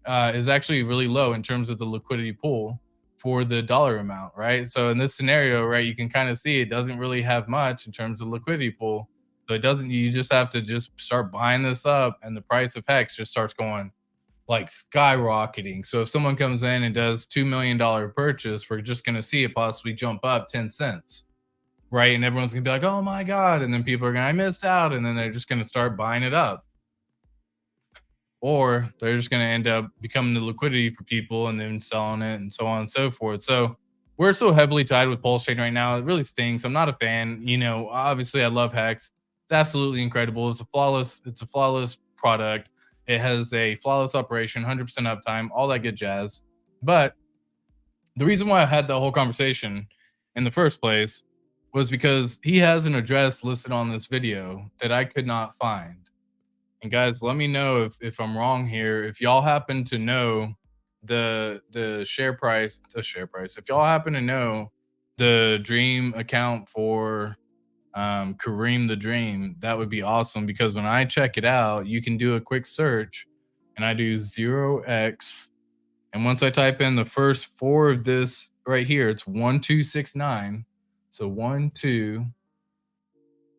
is actually really low in terms of the liquidity pool for the dollar amount, right? So in this scenario, right, you can kind of see it doesn't really have much in terms of liquidity pool. So you just have to just start buying this up, and the price of Hex just starts going like skyrocketing. So if someone comes in and does $2 million purchase, we're just going to see it possibly jump up 10 cents, right? And everyone's going to be like, oh my God. And then people are going to, I missed out. And then they're just going to start buying it up. Or they're just going to end up becoming the liquidity for people and then selling it and so on and so forth. So we're so heavily tied with Pulse Chain right now. It really stinks. I'm not a fan. Obviously I love Hex. It's absolutely incredible. It's a flawless product. It has a flawless operation, 100% uptime, all that good jazz. But the reason why I had the whole conversation in the first place was because he has an address listed on this video that I could not find. And guys, let me know if I'm wrong here. If y'all happen to know the share price, if y'all happen to know the dream account for Kareem the Dream, that would be awesome because when I check it out, you can do a quick search and I do 0x. And once I type in the first four of this right here, it's 1269. So 12,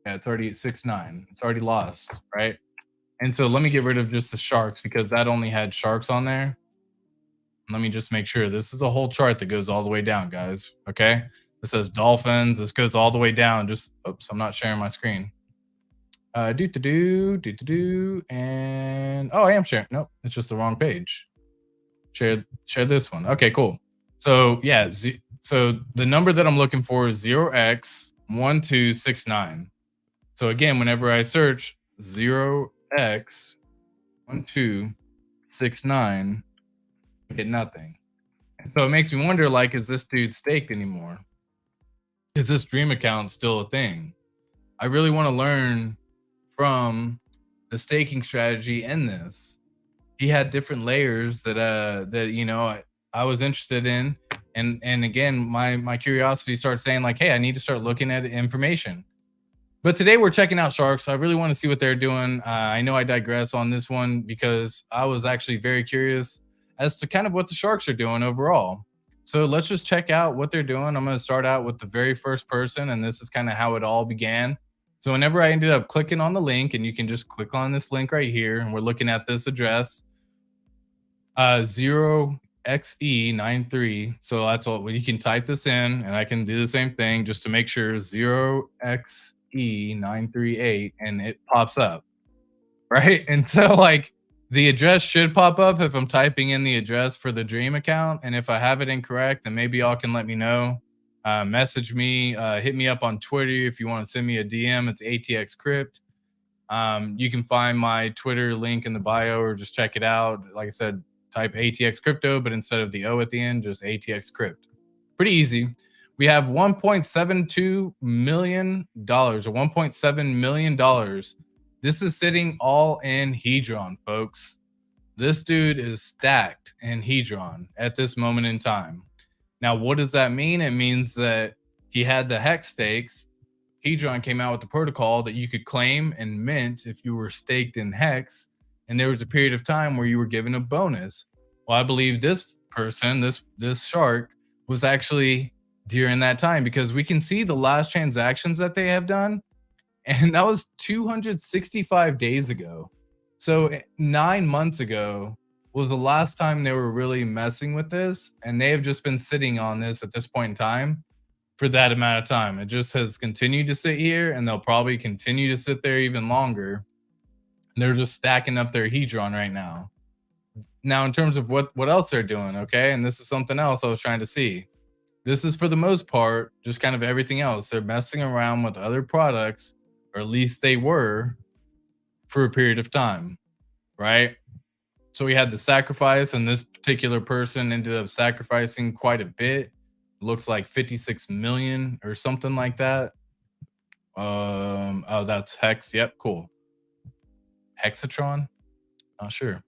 yeah, it's already at 69. It's already lost, right? And so let me get rid of just the sharks because that only had sharks on there. Let me just make sure this is a whole chart that goes all the way down, guys. Okay. This says dolphins. This goes all the way down. Just, oops, I'm not sharing my screen. And oh, I am sharing. Nope, it's just the wrong page. Share this one. Okay, cool. So yeah, so the number that I'm looking for is 0x1269. So again, whenever I search 0x1269, I get nothing. So it makes me wonder, like, is this dude staked anymore? Is this dream account still a thing? I really want to learn from the staking strategy in this. He had different layers that you know I was interested in, and again my curiosity starts saying like, hey, I need to start looking at information. But today we're checking out sharks. I really want to see what they're doing. I know I digress on this one because I was actually very curious as to kind of what the sharks are doing overall. So let's just check out what they're doing. I'm going to start out with the very first person, and this is kind of how it all began. So whenever I ended up clicking on the link, and you can just click on this link right here, and we're looking at this address, 0xe93. So that's all. You can type this in, and I can do the same thing just to make sure 0xe938, and it pops up, right? And so like the address should pop up if I'm typing in the address for the Dream account, and if I have it incorrect, then maybe y'all can let me know. Message me, hit me up on Twitter if you want to send me a DM. It's ATX Crypt. You can find my Twitter link in the bio or just check it out. Like I said, type ATX Crypto, but instead of the O at the end, just ATX Crypt. Pretty easy. We have $1.72 million or $1.7 million. This is sitting all in Hedron, folks. This dude is stacked in Hedron at this moment in time. Now, what does that mean? It means that he had the hex stakes. Hedron came out with the protocol that you could claim and mint if you were staked in hex, and there was a period of time where you were given a bonus. Well, I believe this person, this shark, was actually during that time because we can see the last transactions that they have done, and that was 265 days ago. So 9 months ago was the last time they were really messing with this, and they have just been sitting on this at this point in time for that amount of time. It just has continued to sit here, and they'll probably continue to sit there even longer. They're just stacking up their Hedron right now. Now, in terms of what else they're doing, okay, and this is something else I was trying to see. This is for the most part just kind of everything else. They're messing around with other products, or at least they were for a period of time, right? So we had the sacrifice, and this particular person ended up sacrificing quite a bit. Looks like 56 million or something like that. Oh, that's Hex. Yep, cool. Hexatron? Not sure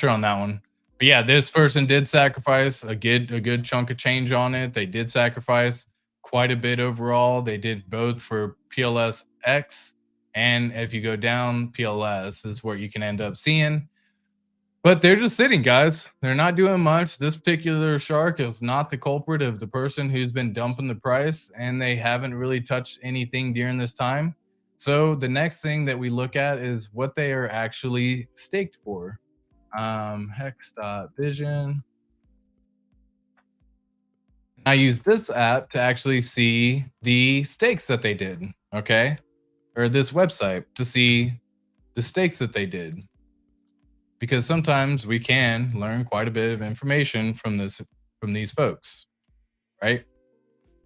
on that one. But yeah, this person did sacrifice a good chunk of change on it. They did sacrifice quite a bit overall. They did both for PLS X, and if you go down, PLS is where you can end up seeing. But they're just sitting, guys. They're not doing much. This particular shark is not the culprit of the person who's been dumping the price, and they haven't really touched anything during this time. So the next thing that we look at is what they are actually staked for. Hex.vision. I use this app to actually see the stakes that they did, okay? Or this website to see the stakes that they did. Because sometimes we can learn quite a bit of information from these folks, right?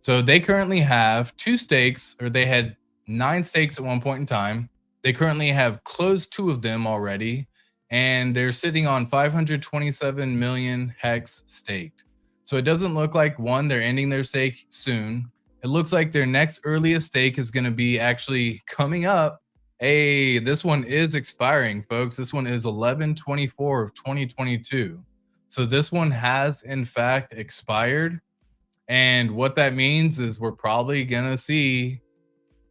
So they currently have 2 stakes, or they had 9 stakes at one point in time. They currently have closed 2 of them already, and they're sitting on 527 million hex staked. So it doesn't look like, one, they're ending their stake soon. It looks like their next earliest stake is going to be actually coming up Hey, this one is expiring, folks. This one is 11/24 of 2022. So this one has in fact expired. And what that means is we're probably gonna see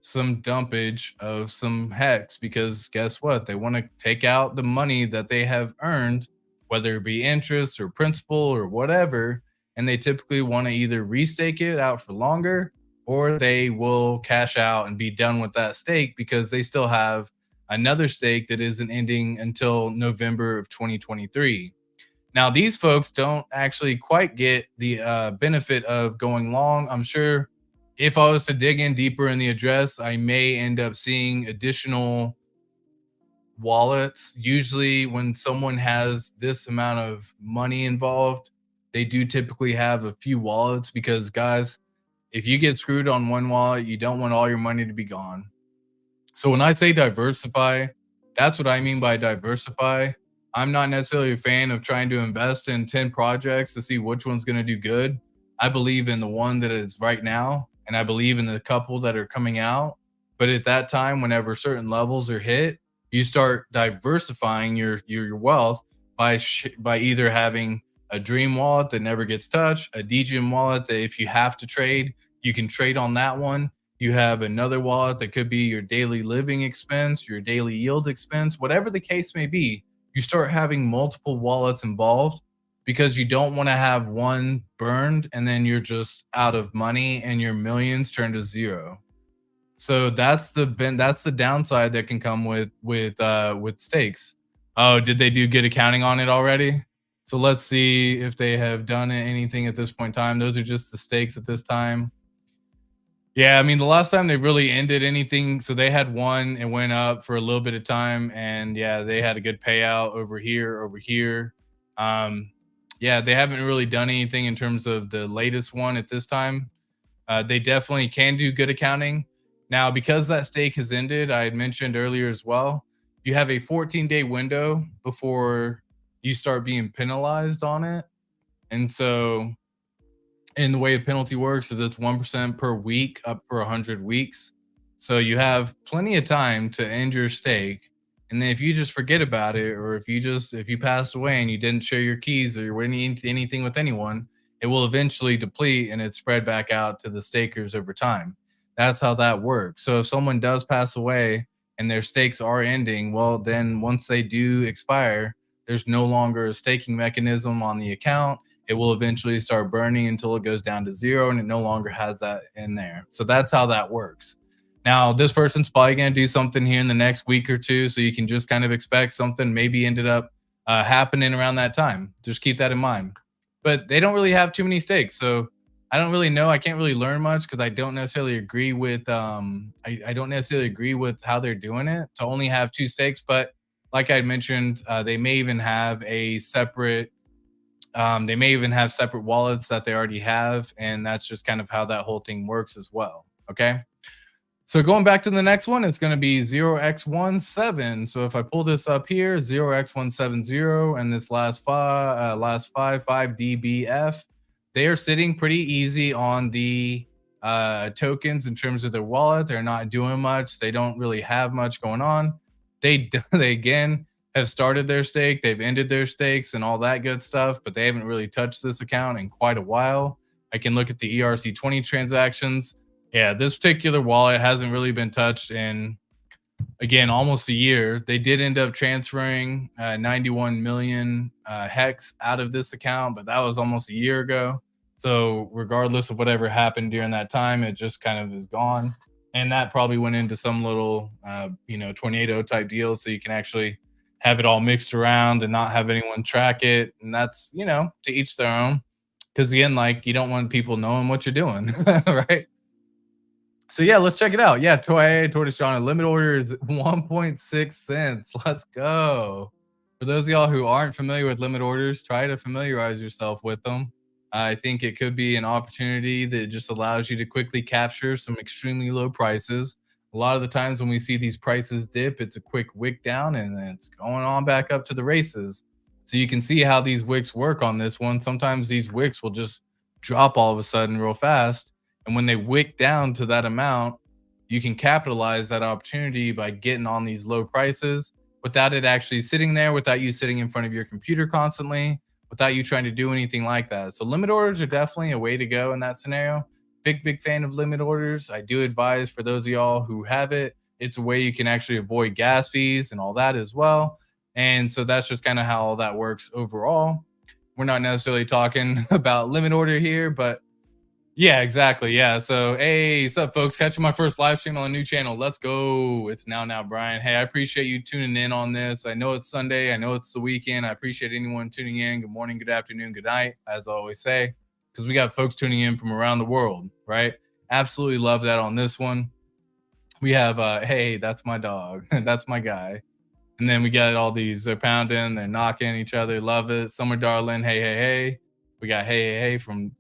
some dumpage of some hex because guess what? They want to take out the money that they have earned, whether it be interest or principal or whatever. And they typically want to either restake it out for longer or they will cash out and be done with that stake because they still have another stake that isn't ending until November of 2023. Now, these folks don't actually quite get the benefit of going long. I'm sure if I was to dig in deeper in the address, I may end up seeing additional wallets. Usually, when someone has this amount of money involved, they do typically have a few wallets because, guys, if you get screwed on one wallet, you don't want all your money to be gone. So when I say diversify, that's what I mean by diversify. I'm not necessarily a fan of trying to invest in 10 projects to see which one's going to do good. I believe in the one that is right now, and I believe in the couple that are coming out. But at that time, whenever certain levels are hit, you start diversifying your wealth by either having a dream wallet that never gets touched, a DGM wallet that if you have to trade, you can trade on that one. You have another wallet that could be your daily living expense, your daily yield expense, whatever the case may be. You start having multiple wallets involved because you don't want to have one burned and then you're just out of money and your millions turn to zero. So that's the downside that can come with stakes. Oh, did they do good accounting on it already? So let's see if they have done anything at this point in time. Those are just the stakes at this time. Yeah, I mean, the last time they really ended anything, so they had one, it went up for a little bit of time, and yeah, they had a good payout over here, over here. Um, yeah, they haven't really done anything in terms of the latest one at this time. They definitely can do good accounting. Now, because that stake has ended, I had mentioned earlier as well, you have a 14-day window before you start being penalized on it. And so and the way a penalty works is it's 1% per week up for 100 weeks. So you have plenty of time to end your stake. And then if you just forget about it, or if you pass away and you didn't share your keys or you're anything with anyone, it will eventually deplete and it's spread back out to the stakers over time. That's how that works. So if someone does pass away and their stakes are ending, well, then once they do expire, there's no longer a staking mechanism on the account. It will eventually start burning until it goes down to zero and it no longer has that in there. So that's how that works. Now, this person's probably going to do something here in the next week or two. So you can just kind of expect something maybe ended up happening around that time. Just keep that in mind. But they don't really have too many stakes. So I don't really know. I can't really learn much because I don't necessarily agree with I don't necessarily agree with how they're doing it to only have two stakes. But like I mentioned, they may even have a separate they may even have separate wallets that they already have, and that's just kind of how that whole thing works as well. Okay. So going back to the next one, it's going to be 0x17. So if I pull this up here, 0x170, and this last 5DBF, they are sitting pretty easy on the tokens in terms of their wallet. They're not doing much. They don't really have much going on. They again have started their stake. They've ended their stakes and all that good stuff, but they haven't really touched this account in quite a while. I can look at the ERC20 transactions. Yeah, this particular wallet hasn't really been touched in, again, almost a year. They did end up transferring 91 million hex out of this account, but that was almost a year ago. So regardless of whatever happened during that time, it just kind of is gone. And that probably went into some little, tornado type deal. So you can actually have it all mixed around and not have anyone track it. And that's, to each their own. Because again, like you don't want people knowing what you're doing, right? So yeah, let's check it out. Yeah, Tortoise John, limit order is 1.6 cents. Let's go. For those of y'all who aren't familiar with limit orders, try to familiarize yourself with them. I think it could be an opportunity that just allows you to quickly capture some extremely low prices. A lot of the times when we see these prices dip, it's a quick wick down and then it's going on back up to the races. So you can see how these wicks work on this one. Sometimes these wicks will just drop all of a sudden real fast. And when they wick down to that amount, you can capitalize that opportunity by getting on these low prices without it actually sitting there, without you sitting in front of your computer constantly, without you trying to do anything like that. So limit orders are definitely a way to go in that scenario. Big fan of limit orders. I do advise for those of y'all who have it, it's a way you can actually avoid gas fees and all that as well. And so that's just kind of how all that works overall. We're not necessarily talking about limit order here, but yeah, exactly. Yeah. So, hey, what's up, folks? Catching my first live stream on a new channel. Let's go. It's now, Brian. Hey, I appreciate you tuning in on this. I know it's Sunday. I know it's the weekend. I appreciate anyone tuning in. Good morning, good afternoon, good night, as I always say, because we got folks tuning in from around the world, right? Absolutely love that on this one. We have, hey, that's my dog. That's my guy. And then we got all these, they're pounding, they're knocking each other. Love it. Summer darling. Hey. We got hey from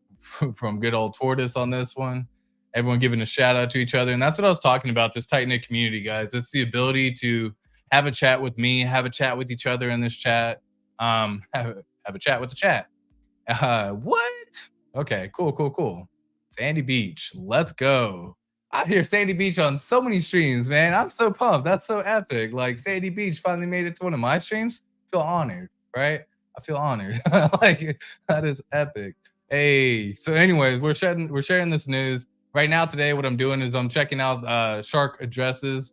good old Tortoise on this one. Everyone giving a shout out to each other. And that's what I was talking about, this tight knit community, guys. It's the ability to have a chat with me, have a chat with each other in this chat, have a chat with the chat. What? Okay, cool. Sandy Beach, let's go. I hear Sandy Beach on so many streams, man. I'm so pumped. That's so epic. Like Sandy Beach finally made it to one of my streams. I feel honored, right? I feel honored. Like that is epic. Hey, so anyways, we're sharing this news right now. Today, what I'm doing is I'm checking out shark addresses,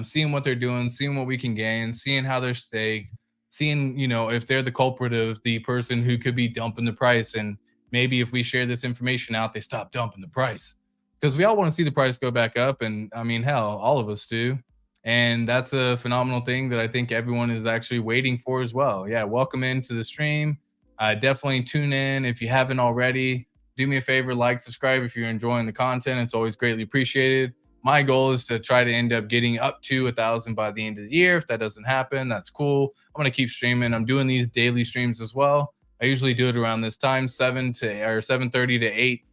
seeing what they're doing, seeing what we can gain, seeing how they're staked, seeing if they're the culprit of the person who could be dumping the price, and maybe if we share this information out, they stop dumping the price, because we all want to see the price go back up, and I mean, hell, all of us do. And that's a phenomenal thing that I think everyone is actually waiting for as well. Yeah, welcome into the stream. Definitely tune in if you haven't already. Do me a favor, like, subscribe if you're enjoying the content. It's always greatly appreciated. My goal is to try to end up getting up to 1,000 by the end of the year. If that doesn't happen, that's cool. I'm going to keep streaming. I'm doing these daily streams as well. I usually do it around this time, 7:30 to 8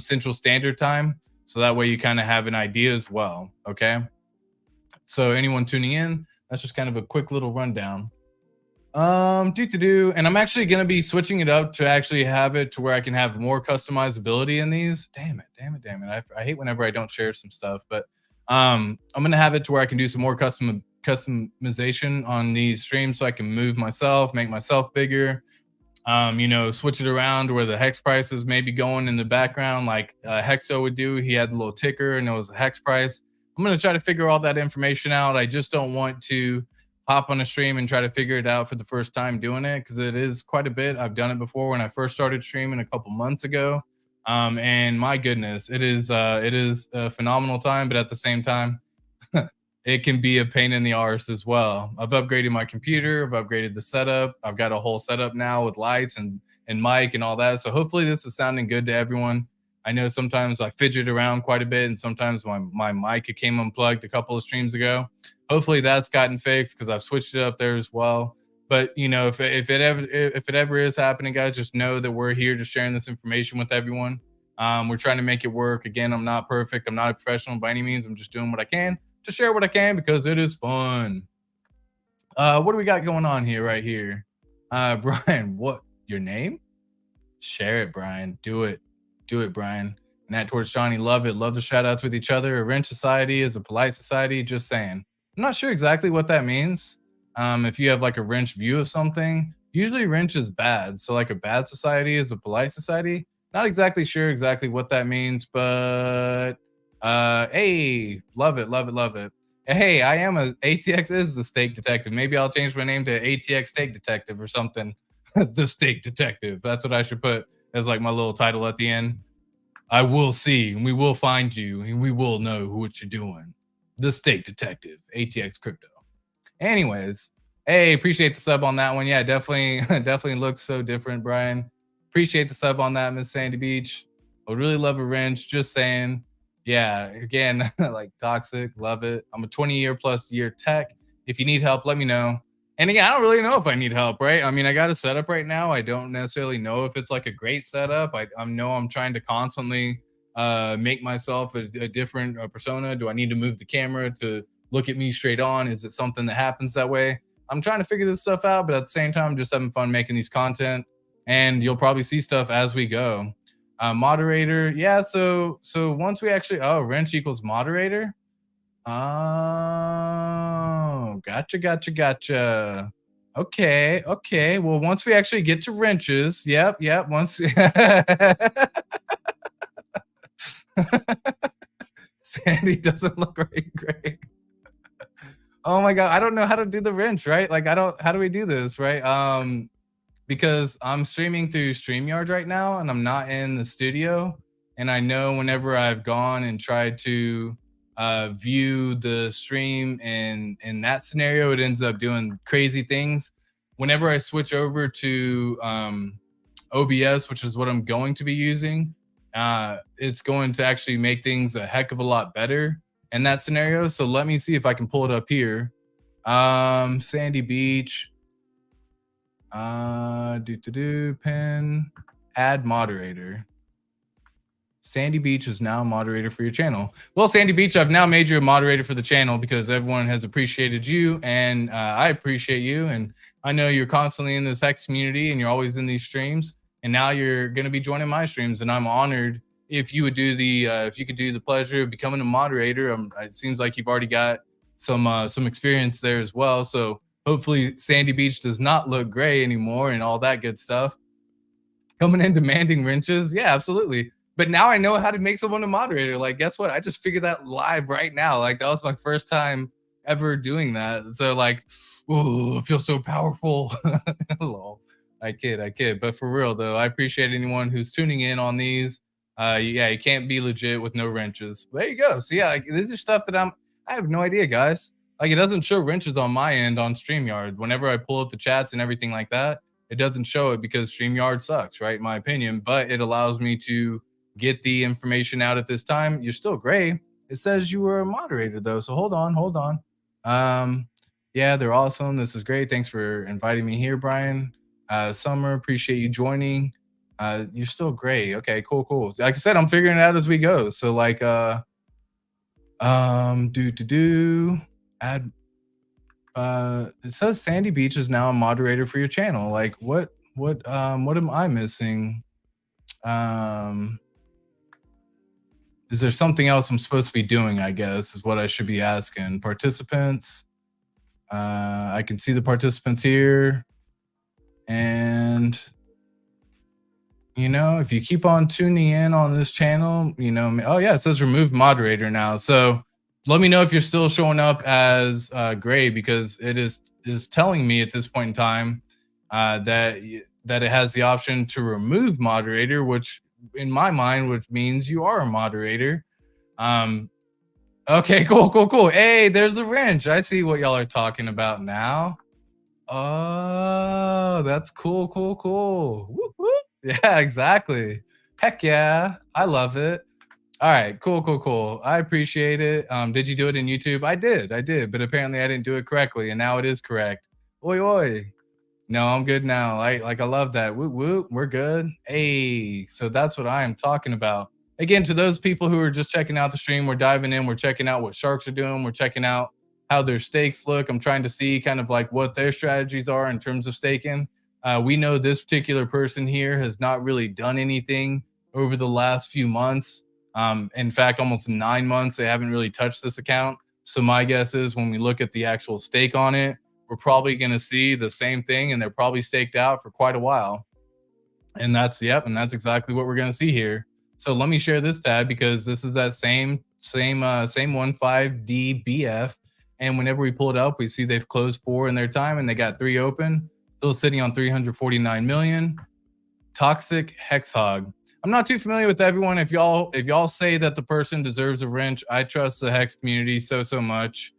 Central Standard Time. So that way you kind of have an idea as well. Okay. So anyone tuning in, that's just kind of a quick little rundown. And I'm actually going to be switching it up to actually have it to where I can have more customizability in these. Damn it. I hate whenever I don't share some stuff, but I'm going to have it to where I can do some more customization on these streams, so I can move myself, make myself bigger. Switch it around where the hex prices may be going in the background, like Hexo would do. He had the little ticker and it was the hex price. I'm going to try to figure all that information out. I just don't want to hop on a stream and try to figure it out for the first time doing it, because it is quite a bit. I've done it before when I first started streaming a couple months ago. And my goodness, it is a phenomenal time, but at the same time, it can be a pain in the arse as well. I've upgraded my computer. I've upgraded the setup. I've got a whole setup now with lights and mic and all that. So hopefully this is sounding good to everyone. I know sometimes I fidget around quite a bit, and sometimes my mic came unplugged a couple of streams ago. Hopefully that's gotten fixed, because I've switched it up there as well. But if it ever is happening, guys, just know that we're here just sharing this information with everyone. We're trying to make it work. Again, I'm not perfect. I'm not a professional by any means. I'm just doing what I can to share what I can, because it is fun. What do we got going on here right here? Brian, what, your name? Share it, Brian. Do it, Brian. Nat towards Johnny, love it. Love the shout outs with each other. A wrench society is a polite society. Just saying. I'm not sure exactly what that means. If you have like a wrench view of something, usually wrench is bad. So like a bad society is a polite society. Not exactly sure exactly what that means, but hey, love it. Hey, I am ATX is the steak detective. Maybe I'll change my name to ATX steak detective or something. The steak detective. That's what I should put as like my little title at the end. I will see, and we will find you, and we will know what you're doing. The steak detective, ATX crypto. Anyways, hey, appreciate the sub on that one. Yeah, definitely looks so different, Brian. Appreciate the sub on that, Miss Sandy Beach. I would really love a wrench. Just saying. Yeah, again, like toxic, love it. I'm a 20-year+ tech. If you need help, let me know. And again, I don't really know if I need help, right? I mean, I got a setup right now. I don't necessarily know if it's like a great setup. I know I'm trying to constantly make myself a different persona. Do I need to move the camera to look at me straight on? Is it something that happens that way? I'm trying to figure this stuff out, but at the same time, I'm just having fun making these content. And you'll probably see stuff as we go. Moderator. Yeah. So once we actually, wrench equals moderator. Oh, gotcha. Okay. Well, once we actually get to wrenches, yep. Once Sandy doesn't look very great. Oh my god, I don't know how to do the wrench, right? Like, I don't. How do we do this, right? Because I'm streaming through StreamYard right now, and I'm not in the studio. And I know whenever I've gone and tried to view the stream in that scenario, it ends up doing crazy things. Whenever I switch over to OBS, which is what I'm going to be using, it's going to actually make things a heck of a lot better in that scenario. So let me see if I can pull it up here. Sandy Beach. Pin, add moderator. Sandy Beach is now a moderator for your channel. Well, Sandy Beach, I've now made you a moderator for the channel because everyone has appreciated you, and I appreciate you. And I know you're constantly in this Hex community, and you're always in these streams. And now you're going to be joining my streams, and I'm honored if you would do the if you could do the pleasure of becoming a moderator. It seems like you've already got some experience there as well. So hopefully, Sandy Beach does not look gray anymore, and all that good stuff. Coming in demanding wrenches, yeah, absolutely. But now I know how to make someone a moderator. Like, guess what? I just figured that live right now. Like, that was my first time ever doing that. So, like, ooh, it feels so powerful. Hello. I kid. But for real, though, I appreciate anyone who's tuning in on these. Yeah, you can't be legit with no wrenches. There you go. So, yeah, like, this is stuff that I have no idea, guys. Like, it doesn't show wrenches on my end on StreamYard. Whenever I pull up the chats and everything like that, it doesn't show it because StreamYard sucks, right? In my opinion. But it allows me to get the information out at this time. You're still gray. It says you were a moderator though. So hold on. Yeah, they're awesome. This is great. Thanks for inviting me here, Brian. Summer, appreciate you joining. You're still gray. Okay, cool. Like I said, I'm figuring it out as we go. So like add it says Sandy Beach is now a moderator for your channel. Like what am I missing? Is there something else I'm supposed to be doing, I guess, is what I should be asking. Participants. I can see the participants here. And, you know, if you keep on tuning in on this channel, you know, oh, yeah, it says remove moderator now. So let me know if you're still showing up as gray, because it is telling me at this point in time that it has the option to remove moderator, which in my mind, which means you are a moderator. Okay, cool. Hey, there's the wrench. I see what y'all are talking about now. Oh, that's cool. Woo. Yeah, exactly. Heck yeah, I love it. All right, cool. I appreciate it. Did you do it in YouTube? I did, but apparently I didn't do it correctly, and now it is correct. Oi. No, I'm good now. I love that. Whoop. We're good. Hey, so that's what I am talking about. Again, to those people who are just checking out the stream, we're diving in. We're checking out what sharks are doing. We're checking out how their stakes look. I'm trying to see kind of like what their strategies are in terms of staking. We know this particular person here has not really done anything over the last few months. In fact, almost 9 months, they haven't really touched this account. So my guess is when we look at the actual stake on it, we're probably going to see the same thing, and they're probably staked out for quite a while. And that's exactly what we're going to see here. So let me share this tab, because this is that same 15DBF. And whenever we pull it up, we see they've closed 4 in their time, and they got 3 open, still sitting on 349 million. Toxic Hex Hog. I'm not too familiar with everyone. If y'all say that the person deserves a wrench, I trust the Hex community so much.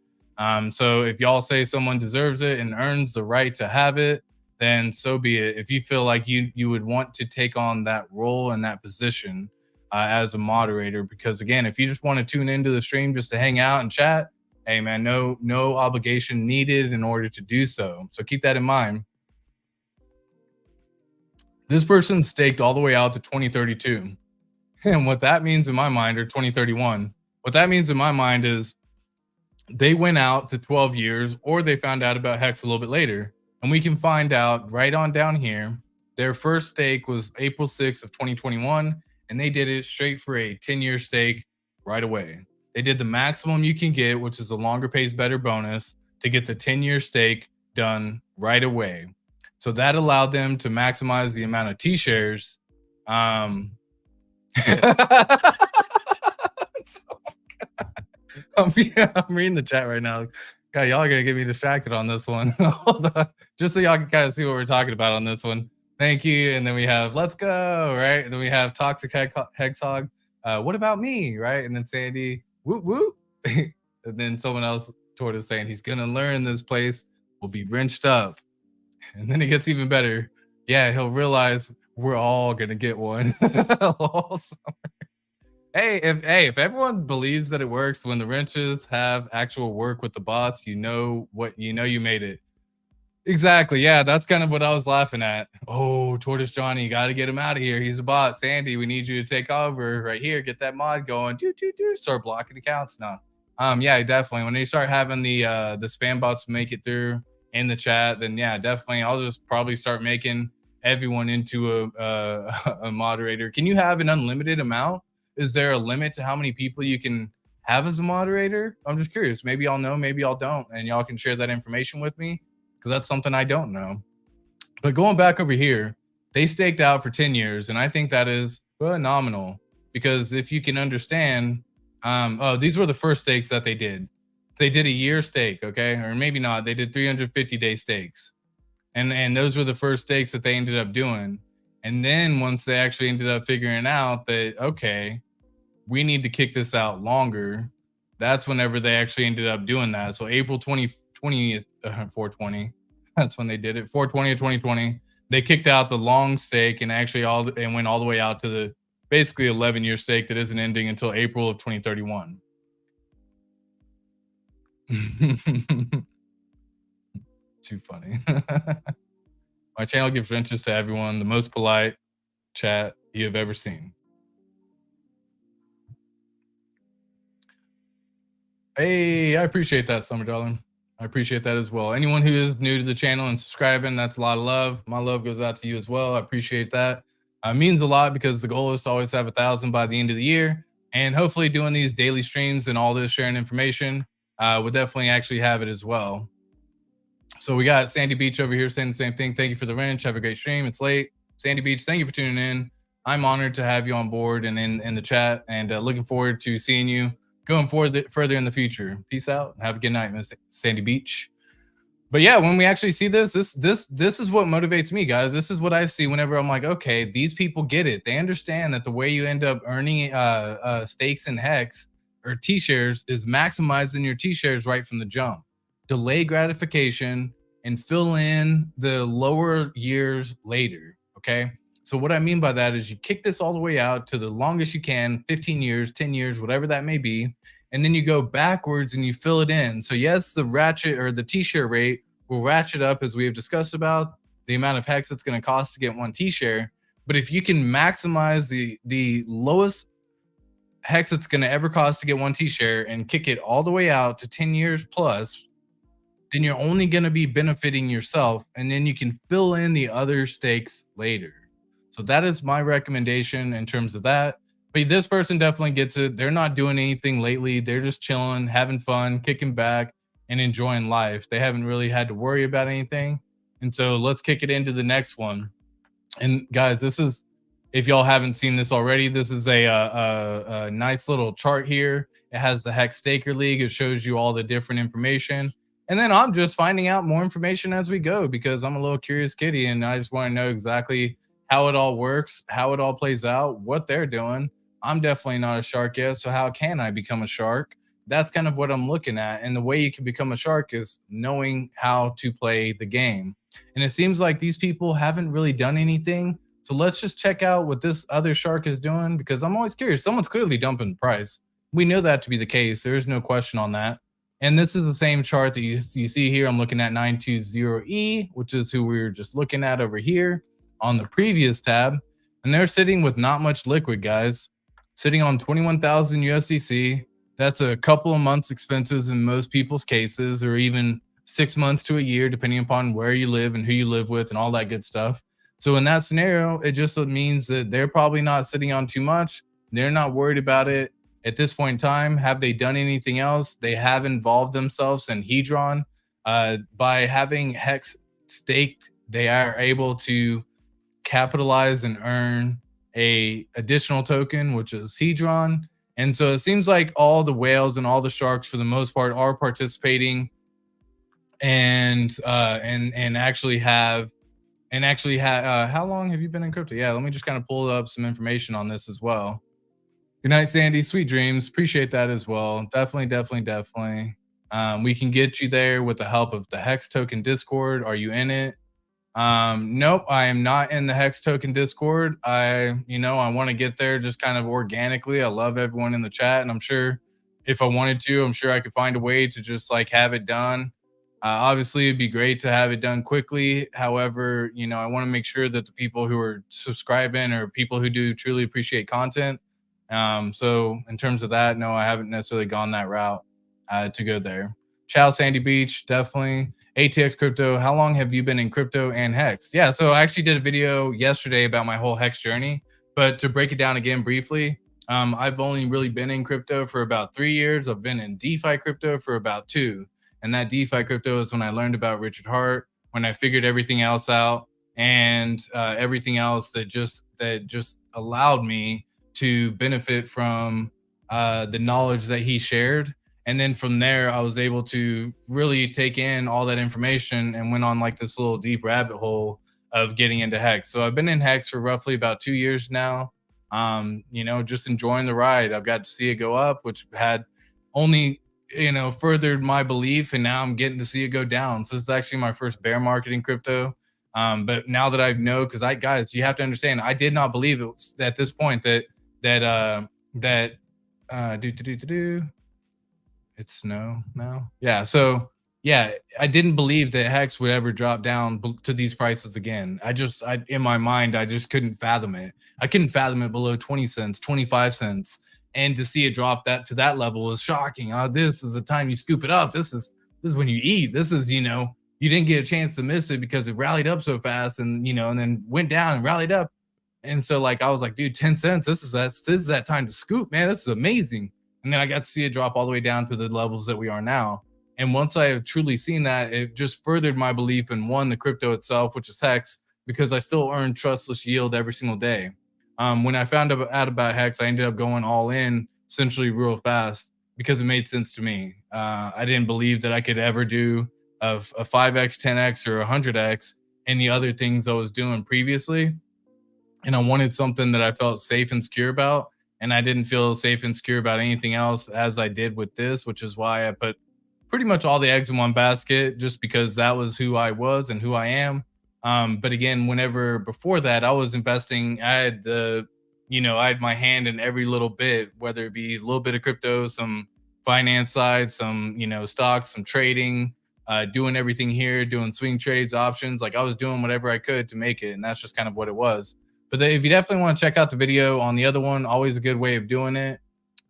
So if y'all say someone deserves it and earns the right to have it, then so be it. If you feel like you would want to take on that role and that position as a moderator, because again, if you just want to tune into the stream just to hang out and chat, hey man, no obligation needed in order to do so. So keep that in mind. This person staked all the way out to 2032. And what that means in my mind, or 2031, what that means in my mind is they went out to 12 years, or they found out about Hex a little bit later. And we can find out right on down here, their first stake was April 6th of 2021, and they did it straight for a 10-year stake right away. They did the maximum you can get, which is the longer pays better bonus, to get the 10-year stake done right away. So that allowed them to maximize the amount of T-shares. I'm reading the chat right now. God, y'all are gonna get me distracted on this one. Hold on. Just so y'all can kind of see what we're talking about on this one. Thank you. And then we have Let's Go, right? And then we have Toxic Hexhog. What about me, right? And then Sandy, whoop whoop. And then someone else toward us saying he's gonna learn this place will be wrenched up. And then it gets even better. Yeah, he'll realize we're all gonna get one. Hey, if everyone believes that it works when the wrenches have actual work with the bots, you know you made it. Exactly. Yeah, that's kind of what I was laughing at. Oh, Tortoise Johnny, you got to get him out of here. He's a bot. Sandy, we need you to take over right here. Get that mod going. Do. Start blocking accounts now. Yeah, definitely. When they start having the spam bots make it through in the chat, then yeah, definitely. I'll just probably start making everyone into a moderator. Can you have an unlimited amount? Is there a limit to how many people you can have as a moderator? I'm just curious. Maybe I'll know, maybe I'll don't, and y'all can share that information with me, because that's something I don't know. But going back over here, they staked out for 10 years, and I think that is phenomenal, because if you can understand, these were the first stakes that they did. They did a year stake, okay? Or maybe not. They did 350-day stakes. And those were the first stakes that they ended up doing. And then once they actually ended up figuring out that, okay, we need to kick this out longer, that's whenever they actually ended up doing that. So April 2020, 420, that's when they did it. 420 of 2020, they kicked out the long stake and actually went all the way out to the basically 11-year stake that isn't ending until April of 2031. Too funny. My channel gives wrenches to everyone. The most polite chat you have ever seen. Hey, I appreciate that, Summer Darling. I appreciate that as well. Anyone who is new to the channel and subscribing, that's a lot of love. My love goes out to you as well. I appreciate that. It means a lot, because the goal is to always have 1,000 by the end of the year. And hopefully doing these daily streams and all this sharing information would definitely actually have it as well. So we got Sandy Beach over here saying the same thing. Thank you for the wrench. Have a great stream. It's late. Sandy Beach, thank you for tuning in. I'm honored to have you on board and in the chat, and looking forward to seeing you going forward further in the future. Peace out. Have a good night, Miss Sandy Beach. But yeah, when we actually see this is what motivates me, guys. This is what I see whenever I'm like, okay, these people get it. They understand that the way you end up earning stakes in Hex or T-shares is maximizing your T-shares right from the jump. Delay gratification and fill in the lower years later. Okay. So what I mean by that is you kick this all the way out to the longest you can, 15 years, 10 years, whatever that may be. And then you go backwards and you fill it in. So yes, the ratchet or the T-share rate will ratchet up, as we have discussed about the amount of Hex it's going to cost to get one T-share. But if you can maximize the lowest Hex it's going to ever cost to get one T-share and kick it all the way out to 10 years plus, then you're only going to be benefiting yourself, and then you can fill in the other stakes later. So that is my recommendation in terms of that. But this person definitely gets it. They're not doing anything lately. They're just chilling, having fun, kicking back, and enjoying life. They haven't really had to worry about anything. And so let's kick it into the next one. And guys, this is, if y'all haven't seen this already, this is a nice little chart here. It has the Hex Staker League. It shows you all the different information. And then I'm just finding out more information as we go, because I'm a little curious kitty and I just want to know exactly how it all works, how it all plays out, what they're doing. I'm definitely not a shark yet, so how can I become a shark? That's kind of what I'm looking at. And the way you can become a shark is knowing how to play the game. And it seems like these people haven't really done anything. So let's just check out what this other shark is doing, because I'm always curious. Someone's clearly dumping the price. We know that to be the case. There's no question on that. And this is the same chart that you see here. I'm looking at 920E, which is who we were just looking at over here on the previous tab. And they're sitting with not much liquid, guys. Sitting on 21,000 USDC. That's a couple of months expenses in most people's cases, or even 6 months to a year, depending upon where you live and who you live with and all that good stuff. So in that scenario, it just means that they're probably not sitting on too much. They're not worried about it at this point in time. Have they done anything else? They have involved themselves in Hedron. By having Hex staked, they are able to capitalize and earn a additional token, which is Hedron. And so it seems like all the whales and all the sharks, for the most part, are participating and actually have how long have you been in crypto? Yeah, let me just kind of pull up some information on this as well. Good night, Sandy. Sweet dreams. Appreciate that as well. Definitely, definitely, definitely. We can get you there with the help of the Hex Token Discord. Are you in it? Nope, I am not in the Hex Token Discord. I want to get there just kind of organically. I love everyone in the chat, and I'm sure if I wanted to, I'm sure I could find a way to just like have it done. Obviously, it'd be great to have it done quickly. However, I want to make sure that the people who are subscribing are people who do truly appreciate content. So in terms of that, no, I haven't necessarily gone that route to go there. Ciao, Sandy Beach, definitely. ATX Crypto, how long have you been in crypto and Hex? Yeah, so I actually did a video yesterday about my whole Hex journey, but to break it down again briefly, I've only really been in crypto for about 3 years. I've been in DeFi crypto for about 2. And that DeFi crypto is when I learned about Richard Hart, when I figured everything else out, and everything else that just allowed me to benefit from the knowledge that he shared. And then from there, I was able to really take in all that information and went on like this little deep rabbit hole of getting into Hex. So I've been in Hex for roughly about 2 years now. Just enjoying the ride. I've got to see it go up, which had only furthered my belief, and now I'm getting to see it go down. So this is actually my first bear market in crypto. But now that I know, because guys, you have to understand, I did not believe it was at this point that it's snow now. Yeah. So yeah, I didn't believe that Hex would ever drop down to these prices again. In my mind, I just couldn't fathom it. I couldn't fathom it below 20 cents, 25 cents. And to see it drop that to that level was shocking. This is the time you scoop it up. This is when you eat. This is, you didn't get a chance to miss it because it rallied up so fast and then went down and rallied up. And so like I was like, dude, 10 cents. This is that time to scoop, man. This is amazing. And then I got to see it drop all the way down to the levels that we are now. And once I have truly seen that, it just furthered my belief in the crypto itself, which is Hex, because I still earn trustless yield every single day. When I found out about Hex, I ended up going all in essentially real fast because it made sense to me. I didn't believe that I could ever do a 5x, 10x, or 100x in the other things I was doing previously. And I wanted something that I felt safe and secure about. And I didn't feel safe and secure about anything else as I did with this, which is why I put pretty much all the eggs in one basket, just because that was who I was and who I am. But again, whenever before that, I was investing, I had my hand in every little bit, whether it be a little bit of crypto, some finance side, some, stocks, some trading, doing everything here, doing swing trades, options. Like I was doing whatever I could to make it. And that's just kind of what it was. But if you definitely want to check out the video on the other one, always a good way of doing it.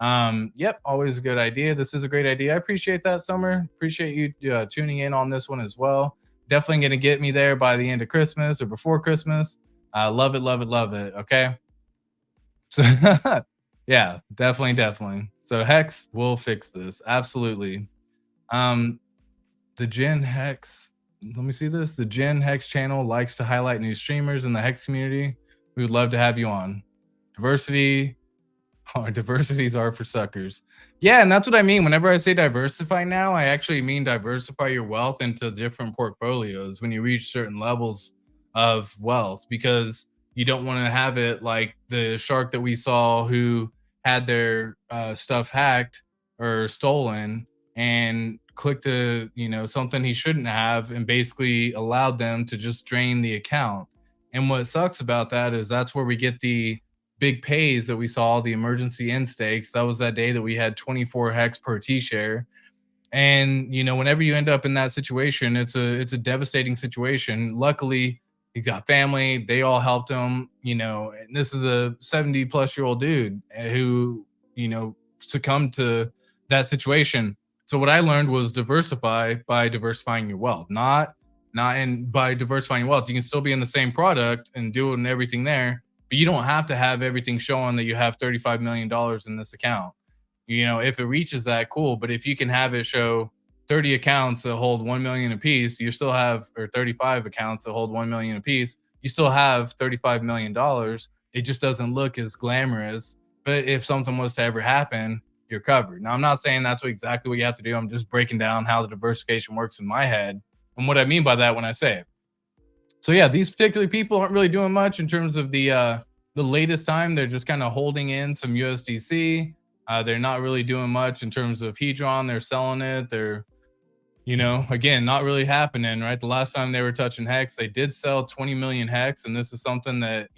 Yep, always a good idea. This is a great idea. I appreciate that, Summer. Appreciate you tuning in on this one as well. Definitely going to get me there by the end of Christmas or before Christmas. Love it, love it, love it. Okay. So yeah, definitely. So Hex will fix this. Absolutely. The Gen Hex, let me see this. The Gen Hex channel likes to highlight new streamers in the Hex community. We would love to have you on. Diversities are for suckers. Yeah, and that's what I mean. Whenever I say diversify now, I actually mean diversify your wealth into different portfolios when you reach certain levels of wealth, because you don't want to have it like the shark that we saw who had their stuff hacked or stolen and clicked something he shouldn't have and basically allowed them to just drain the account. And what sucks about that is that's where we get the big pays that we saw, the emergency end stakes. That was that day that we had 24 Hex per T-share. And, whenever you end up in that situation, it's a devastating situation. Luckily, he's got family. They all helped him, and this is a 70-plus-year-old dude who, succumbed to that situation. So what I learned was diversify by diversifying your wealth, not Not and by diversifying wealth, you can still be in the same product and doing everything there, but you don't have to have everything showing that you have $35 million in this account. If it reaches that, cool. But if you can have it show 30 accounts that hold 1 million apiece, you still have, or 35 accounts that hold 1 million apiece, you still have $35 million. It just doesn't look as glamorous. But if something was to ever happen, you're covered. Now, I'm not saying that's exactly what you have to do. I'm just breaking down how the diversification works in my head and what I mean by that when I say it. So yeah, these particular people aren't really doing much in terms of the latest time. They're just kind of holding in some USDC. They're not really doing much in terms of Hedron. They're selling it. They're again, not really happening, right? The last time they were touching hex, they did sell 20 million hex, and this is something that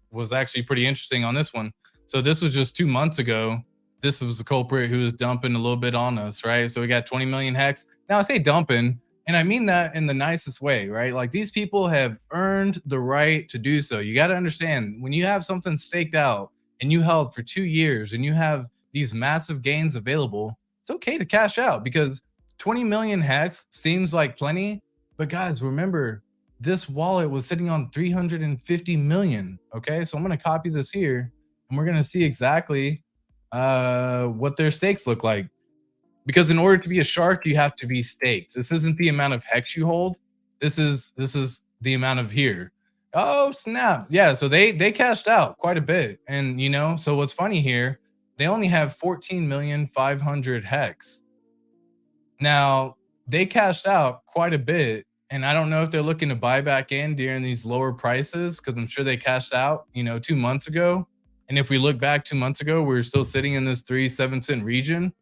was actually pretty interesting on this one. So this was just 2 months ago. This was the culprit who was dumping a little bit on us, right? So we got 20 million hex. Now I say dumping, and I mean that in the nicest way, right? Like, these people have earned the right to do so. You got to understand, when you have something staked out and you held for 2 years and you have these massive gains available, it's okay to cash out, because 20 million hex seems like plenty. But guys, remember, this wallet was sitting on 350 million. Okay. So I'm going to copy this here and we're going to see exactly what their stakes look like. Because in order to be a shark, you have to be staked. This isn't the amount of hex you hold. This is the amount of here. Oh snap! Yeah, so they cashed out quite a bit, and so what's funny here? They only have 14,500,000 hex. Now they cashed out quite a bit, and I don't know if they're looking to buy back in during these lower prices, because I'm sure they cashed out 2 months ago. And if we look back 2 months ago, we were still sitting in this 3.7 cent region.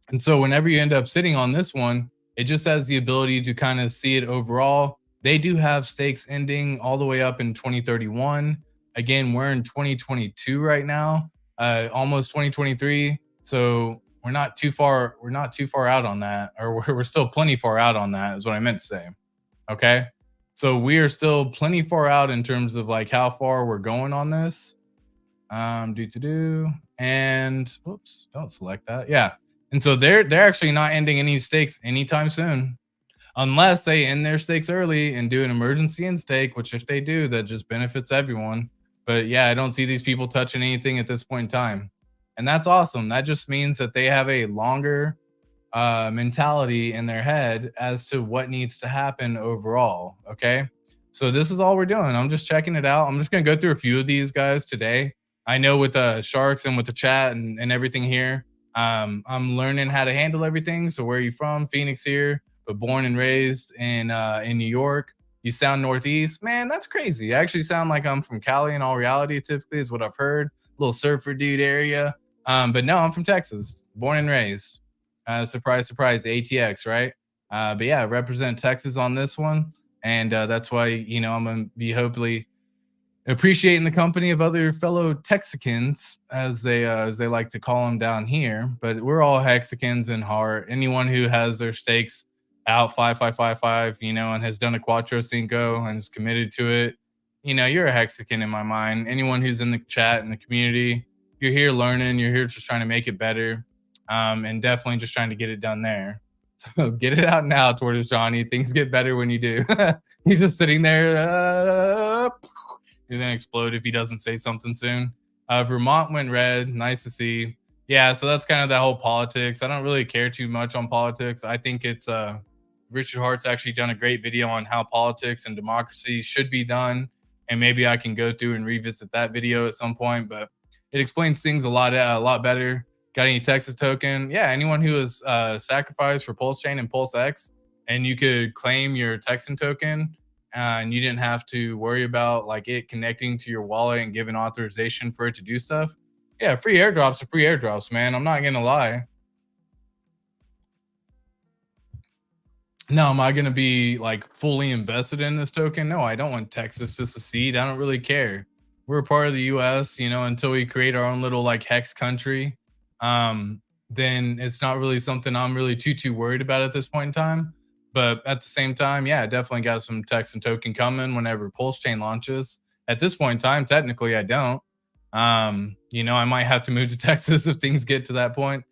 And so whenever you end up sitting on this one, it just has the ability to kind of see it overall. They do have stakes ending all the way up in 2031. Again, we're in 2022 right now, almost 2023. So we're not too far out on that, or we're still plenty far out on that, is what I meant to say. Okay. So we are still plenty far out in terms of like how far we're going on this. And whoops, don't select that. Yeah. And so they're actually not ending any stakes anytime soon, unless they end their stakes early and do an emergency end stake, which if they do, that just benefits everyone. But yeah, I don't see these people touching anything at this point in time. And that's awesome. That just means that they have a longer mentality in their head as to what needs to happen overall. Okay. So this is all we're doing. I'm just checking it out. I'm just going to go through a few of these guys today. I know with the sharks and with the chat and everything here, I'm learning how to handle everything. So where are you from? Phoenix here, but born and raised in New York. You sound Northeast. Man, that's crazy. I actually sound like I'm from Cali in all reality, typically, is what I've heard. Little surfer dude area. But no, I'm from Texas, born and raised. Surprise, surprise, ATX, right? But yeah, I represent Texas on this one. And that's why, I'm going to be hopefully appreciating the company of other fellow Texicans, as they like to call them down here. But we're all Hexicans in heart. Anyone who has their stakes out 5555, and has done a Quattro Cinco and is committed to it, you're a Hexican in my mind. Anyone who's in the chat and the community, you're here learning. You're here just trying to make it better, and definitely just trying to get it done there. So get it out now, Tortoise Johnny. Things get better when you do. He's just sitting there. He's gonna explode if he doesn't say something soon. Vermont went red. Nice to see. Yeah, so that's kind of that whole politics. I don't really care too much on politics. I think it's Richard Hart's actually done a great video on how politics and democracy should be done, and maybe I can go through and revisit that video at some point. But it explains things a lot better. Got any Texas token? Yeah, anyone who was sacrificed for Pulse Chain and Pulse X, and you could claim your Texan token. And you didn't have to worry about like it connecting to your wallet and giving authorization for it to do stuff. Yeah, free airdrops are free airdrops, man. I'm not gonna lie. Now, am I gonna be like fully invested in this token? No, I don't want Texas to secede. I don't really care. We're a part of the US, until we create our own little like hex country. Then it's not really something I'm really too worried about at this point in time. But at the same time, yeah, I definitely got some Texan token coming whenever Pulse Chain launches. At this point in time, technically, I don't. I might have to move to Texas if things get to that point.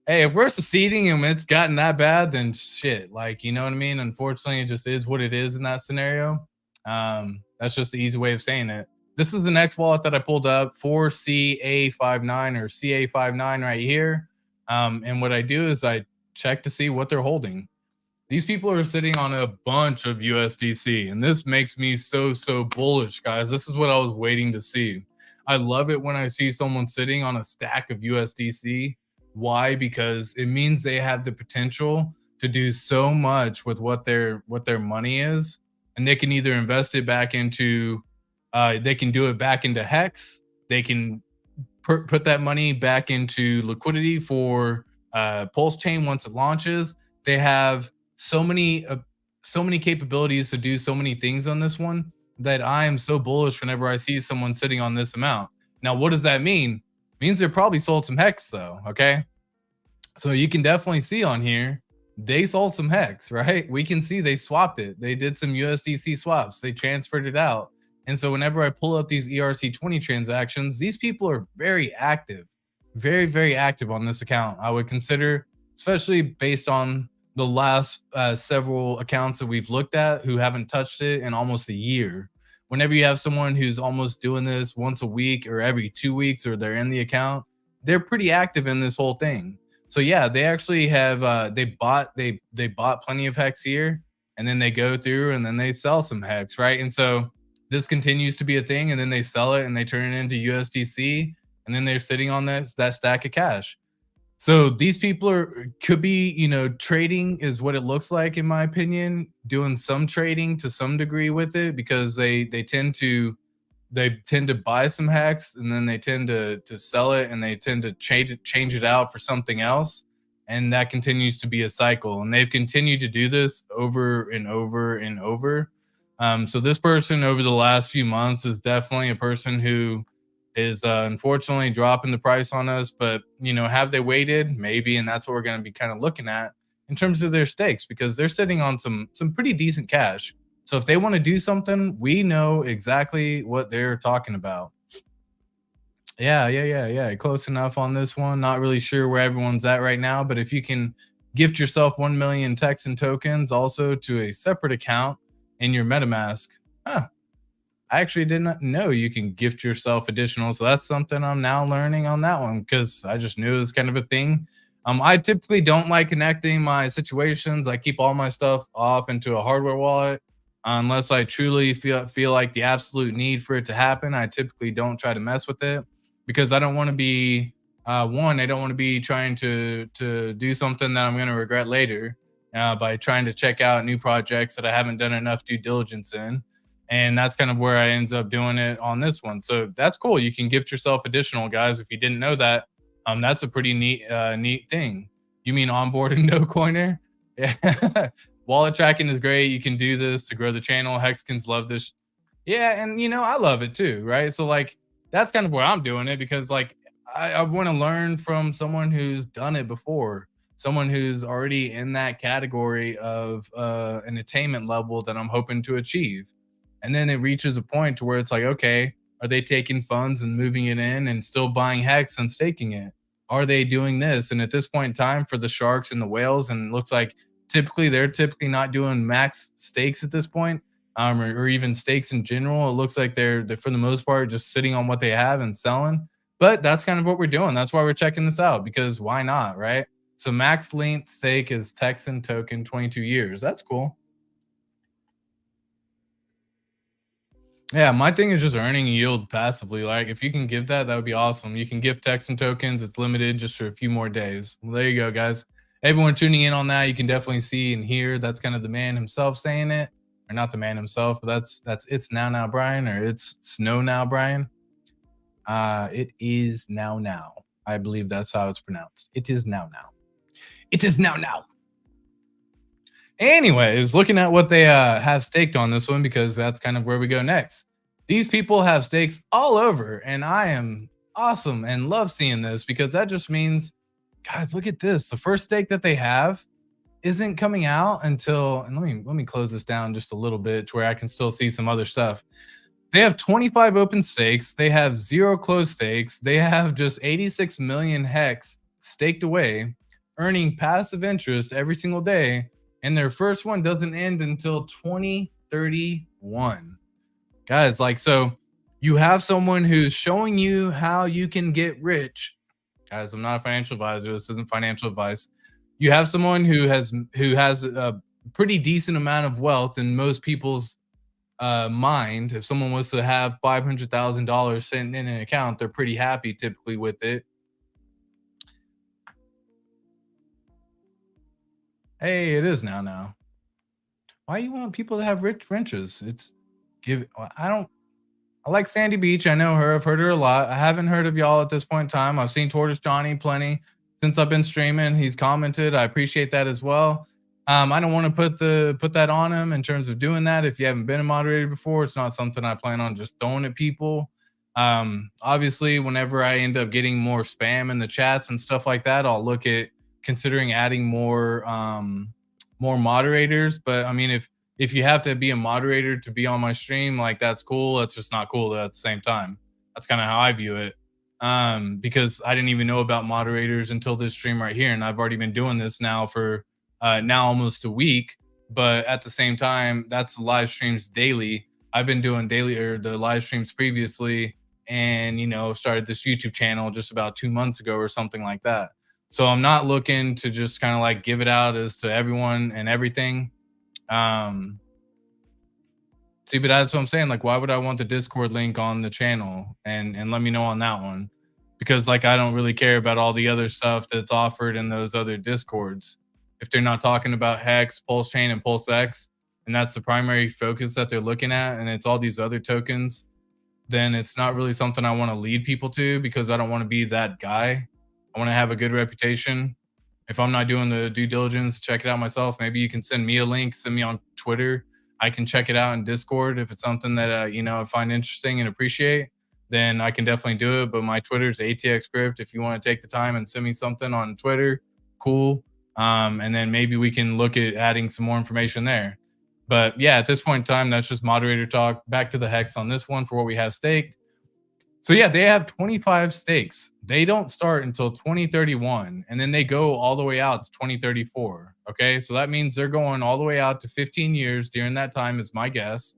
Hey, if we're succeeding and it's gotten that bad, then shit. Like, you know what I mean? Unfortunately, it just is what it is in that scenario. That's just the easy way of saying it. This is the next wallet that I pulled up, 4CA59 or CA59 right here. And what I do is I check to see what they're holding. These people are sitting on a bunch of USDC, and this makes me so bullish, guys. This is what I was waiting to see. I love it when I see someone sitting on a stack of USDC. Why? Because it means they have the potential to do so much with what their money is, and they can either invest it back into, they can do it back into Hex. They can put that money back into liquidity for Pulse Chain once it launches. They have so many capabilities to do so many things on this one that I am so bullish whenever I see someone sitting on this amount. Now, what does that mean? It means they probably sold some Hex though. Okay, so you can definitely see on here they sold some Hex, right? We can see they swapped it. They did some USDC swaps. They transferred it out. And so whenever I pull up these ERC20 transactions, these people are very active, very active on this account. I would consider, especially based on the last several accounts that we've looked at who haven't touched it in almost a year. Whenever you have someone who's almost doing this once a week or every 2 weeks, or they're in the account, they're pretty active in this whole thing. So yeah, they actually have they bought plenty of Hex here, and then they go through and then they sell some Hex, right? And so this continues to be a thing, and then they sell it and they turn it into USDC, and then they're sitting on that stack of cash. So these people could be, trading is what it looks like in my opinion, doing some trading to some degree with it, because they tend to buy some Hex, and then they tend to sell it, and they tend to change it out for something else, and that continues to be a cycle, and they've continued to do this over and over and over. So this person over the last few months is definitely a person who is unfortunately dropping the price on us. But have they waited? Maybe, and that's what we're going to be kind of looking at in terms of their stakes, because they're sitting on some pretty decent cash. So if they want to do something, we know exactly what they're talking about. Yeah. Close enough on this one. Not really sure where everyone's at right now, but if you can gift yourself 1 million Texan tokens also to a separate account in your MetaMask. I actually did not know you can gift yourself additional. So that's something I'm now learning on that one, because I just knew it was kind of a thing. I typically don't like connecting my situations. I keep all my stuff off into a hardware wallet unless I truly feel like the absolute need for it to happen. I typically don't try to mess with it, because I don't want to be I don't want to be trying to do something that I'm going to regret later by trying to check out new projects that I haven't done enough due diligence in. And that's kind of where I ends up doing it on this one. So that's cool. You can gift yourself additional, guys. If you didn't know that, that's a pretty neat thing. You mean onboarding no coiner? Yeah. Wallet tracking is great. You can do this to grow the channel. Hexkins love this. Yeah, and I love it too, right? So like that's kind of where I'm doing it, because like I want to learn from someone who's done it before, someone who's already in that category of an attainment level that I'm hoping to achieve. And then it reaches a point to where it's like, okay, are they taking funds and moving it in and still buying Hex and staking it? Are they doing this? And at this point in time, for the sharks and the whales, and it looks like they're typically not doing max stakes at this point, or even stakes in general. It looks like they're for the most part just sitting on what they have and selling. But that's kind of what we're doing. That's why we're checking this out, because why not, right? So max length stake is Texan token 22 years. That's cool. Yeah, my thing is just earning yield passively. Like if you can give that, that would be awesome. You can give Texan tokens. It's limited just for a few more days. Well, there you go, guys. Everyone tuning in on that, you can definitely see and hear that's kind of the man himself saying it, or not the man himself, but that's it's now Brian, or it's snow now Brian. It is now. I believe that's how it's pronounced. It is now. It is now. Anyways, looking at what they have staked on this one, because that's kind of where we go next. These people have stakes all over, and I am awesome and love seeing this, because that just means, guys, look at this. The first stake that they have isn't coming out until, and let me close this down just a little bit to where I can still see some other stuff. They have 25 open stakes. They have 0 closed stakes. They have just 86 million Hex staked away. earning passive interest every single day, and their first one doesn't end until 2031. Guys, like, so you have someone who's showing you how you can get rich. Guys, I'm not a financial advisor. This isn't financial advice. You have someone who has a pretty decent amount of wealth in most people's mind. If someone was to have $500,000 sitting in an account, they're pretty happy typically with it. Hey, it is now. Now, why you want people to have rich wrenches? It's give. I don't. I like Sandy Beach. I know her. I've heard her a lot. I haven't heard of y'all at this point in time. I've seen Tortoise Johnny plenty since I've been streaming. He's commented. I appreciate that as well. I don't want to put that on him in terms of doing that. If you haven't been a moderator before, it's not something I plan on just throwing at people. Obviously, whenever I end up getting more spam in the chats and stuff like that, I'll look at considering adding more moderators. But I mean, if you have to be a moderator to be on my stream, like, that's cool. That's just not cool at the same time. That's kind of how I view it. Because I didn't even know about moderators until this stream right here, and I've already been doing this now for now almost a week. But at the same time, that's live streams daily. I've been doing daily or the live streams previously, and started this YouTube channel just about 2 months ago or something like that. So I'm not looking to just kind of like give it out as to everyone and everything. See, but that's what I'm saying. Like, why would I want the Discord link on the channel? And let me know on that one, because like I don't really care about all the other stuff that's offered in those other Discords. If they're not talking about Hex, Pulse Chain, and Pulse X, and that's the primary focus that they're looking at, and it's all these other tokens, then it's not really something I want to lead people to, because I don't want to be that guy. I want to have a good reputation. If I'm not doing the due diligence, check it out myself. Maybe you can send me a link, send me on Twitter. I can check it out in Discord. If it's something that I find interesting and appreciate, then I can definitely do it. But my Twitter is ATX Script. If you want to take the time and send me something on Twitter, cool. And then maybe we can look at adding some more information there. But yeah, at this point in time, that's just moderator talk. Back to the Hex on this one for what we have staked. So yeah, they have 25 stakes. They don't start until 2031, and then they go all the way out to 2034. Okay, so that means they're going all the way out to 15 years during that time, is my guess.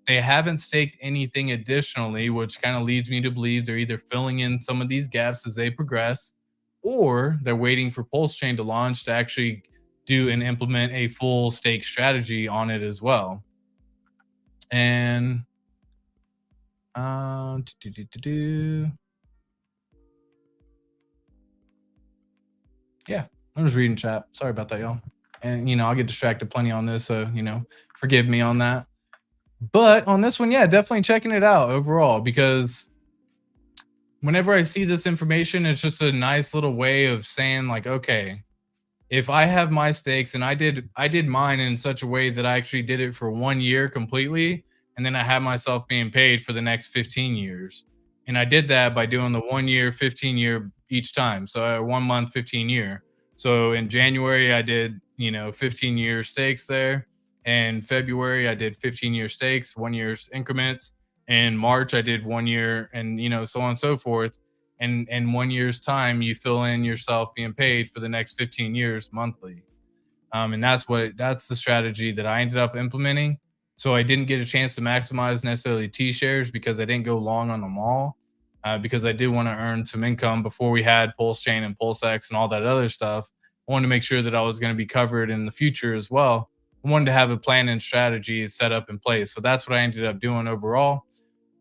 They haven't staked anything additionally, which kind of leads me to believe they're either filling in some of these gaps as they progress, or they're waiting for Pulse Chain to launch to actually do and implement a full stake strategy on it as well. And yeah, I'm just reading chat. Sorry about that, y'all. And I'll get distracted plenty on this, so forgive me on that. But on this one, yeah, definitely checking it out overall, because whenever I see this information, it's just a nice little way of saying, like, okay, if I have my stakes, and I did mine in such a way that I actually did it for 1 year completely, and then I had myself being paid for the next 15 years. And I did that by doing the 1 year, 15 year each time. So 1 month, 15 year. So in January, I did, 15 year stakes there. And February, I did 15 year stakes, 1 year's increments. In March, I did 1 year, and, so on and so forth. And in 1 year's time, you fill in yourself being paid for the next 15 years monthly. And that's the strategy that I ended up implementing. So I didn't get a chance to maximize necessarily T shares, because I didn't go long on them all, because I did want to earn some income before we had Pulse Chain and Pulse X and all that other stuff. I wanted to make sure that I was going to be covered in the future as well. I wanted to have a plan and strategy set up in place. So that's what I ended up doing overall.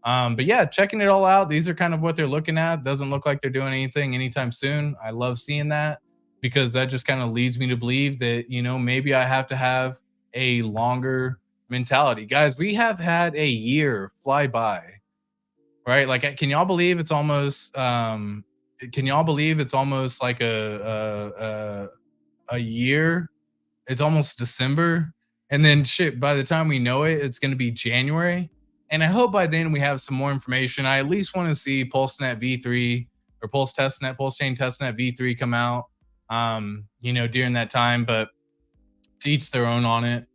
But yeah, checking it all out. These are kind of what they're looking at. Doesn't look like they're doing anything anytime soon. I love seeing that, because that just kind of leads me to believe that, maybe I have to have a longer mentality. Guys, we have had a year fly by, right? Like, can y'all believe it's almost like a year? It's almost December, and then shit, by the time we know it, it's going to be January. And I hope by then we have some more information. I at least want to see PulseNet V3 or Pulse Chain Testnet V3 come out, during that time. But to each their own on it.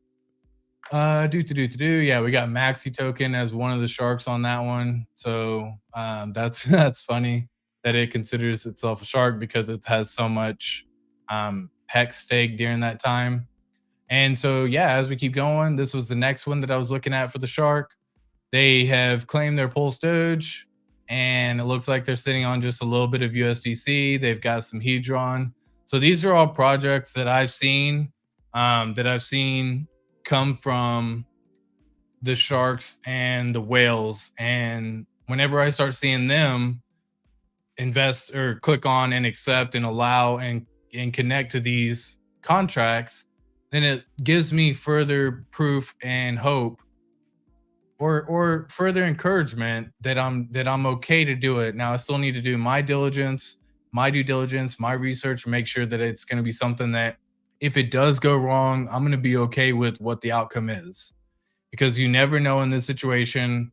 Yeah, we got Maxi Token as one of the sharks on that one. So that's funny that it considers itself a shark, because it has so much hex stake during that time. And so, yeah, as we keep going, this was the next one that I was looking at for the shark. They have claimed their Pulse Doge, and it looks like they're sitting on just a little bit of USDC. They've got some Hedron. So these are all projects that I've seen, come from the sharks and the whales. And whenever I start seeing them invest or click on and accept and allow and connect to these contracts, then it gives me further proof and hope, or further encouragement that I'm okay to do it. Now I still need to do my diligence, my due diligence, my research, and make sure that it's going to be something that if it does go wrong, I'm going to be okay with what the outcome is, because you never know in this situation.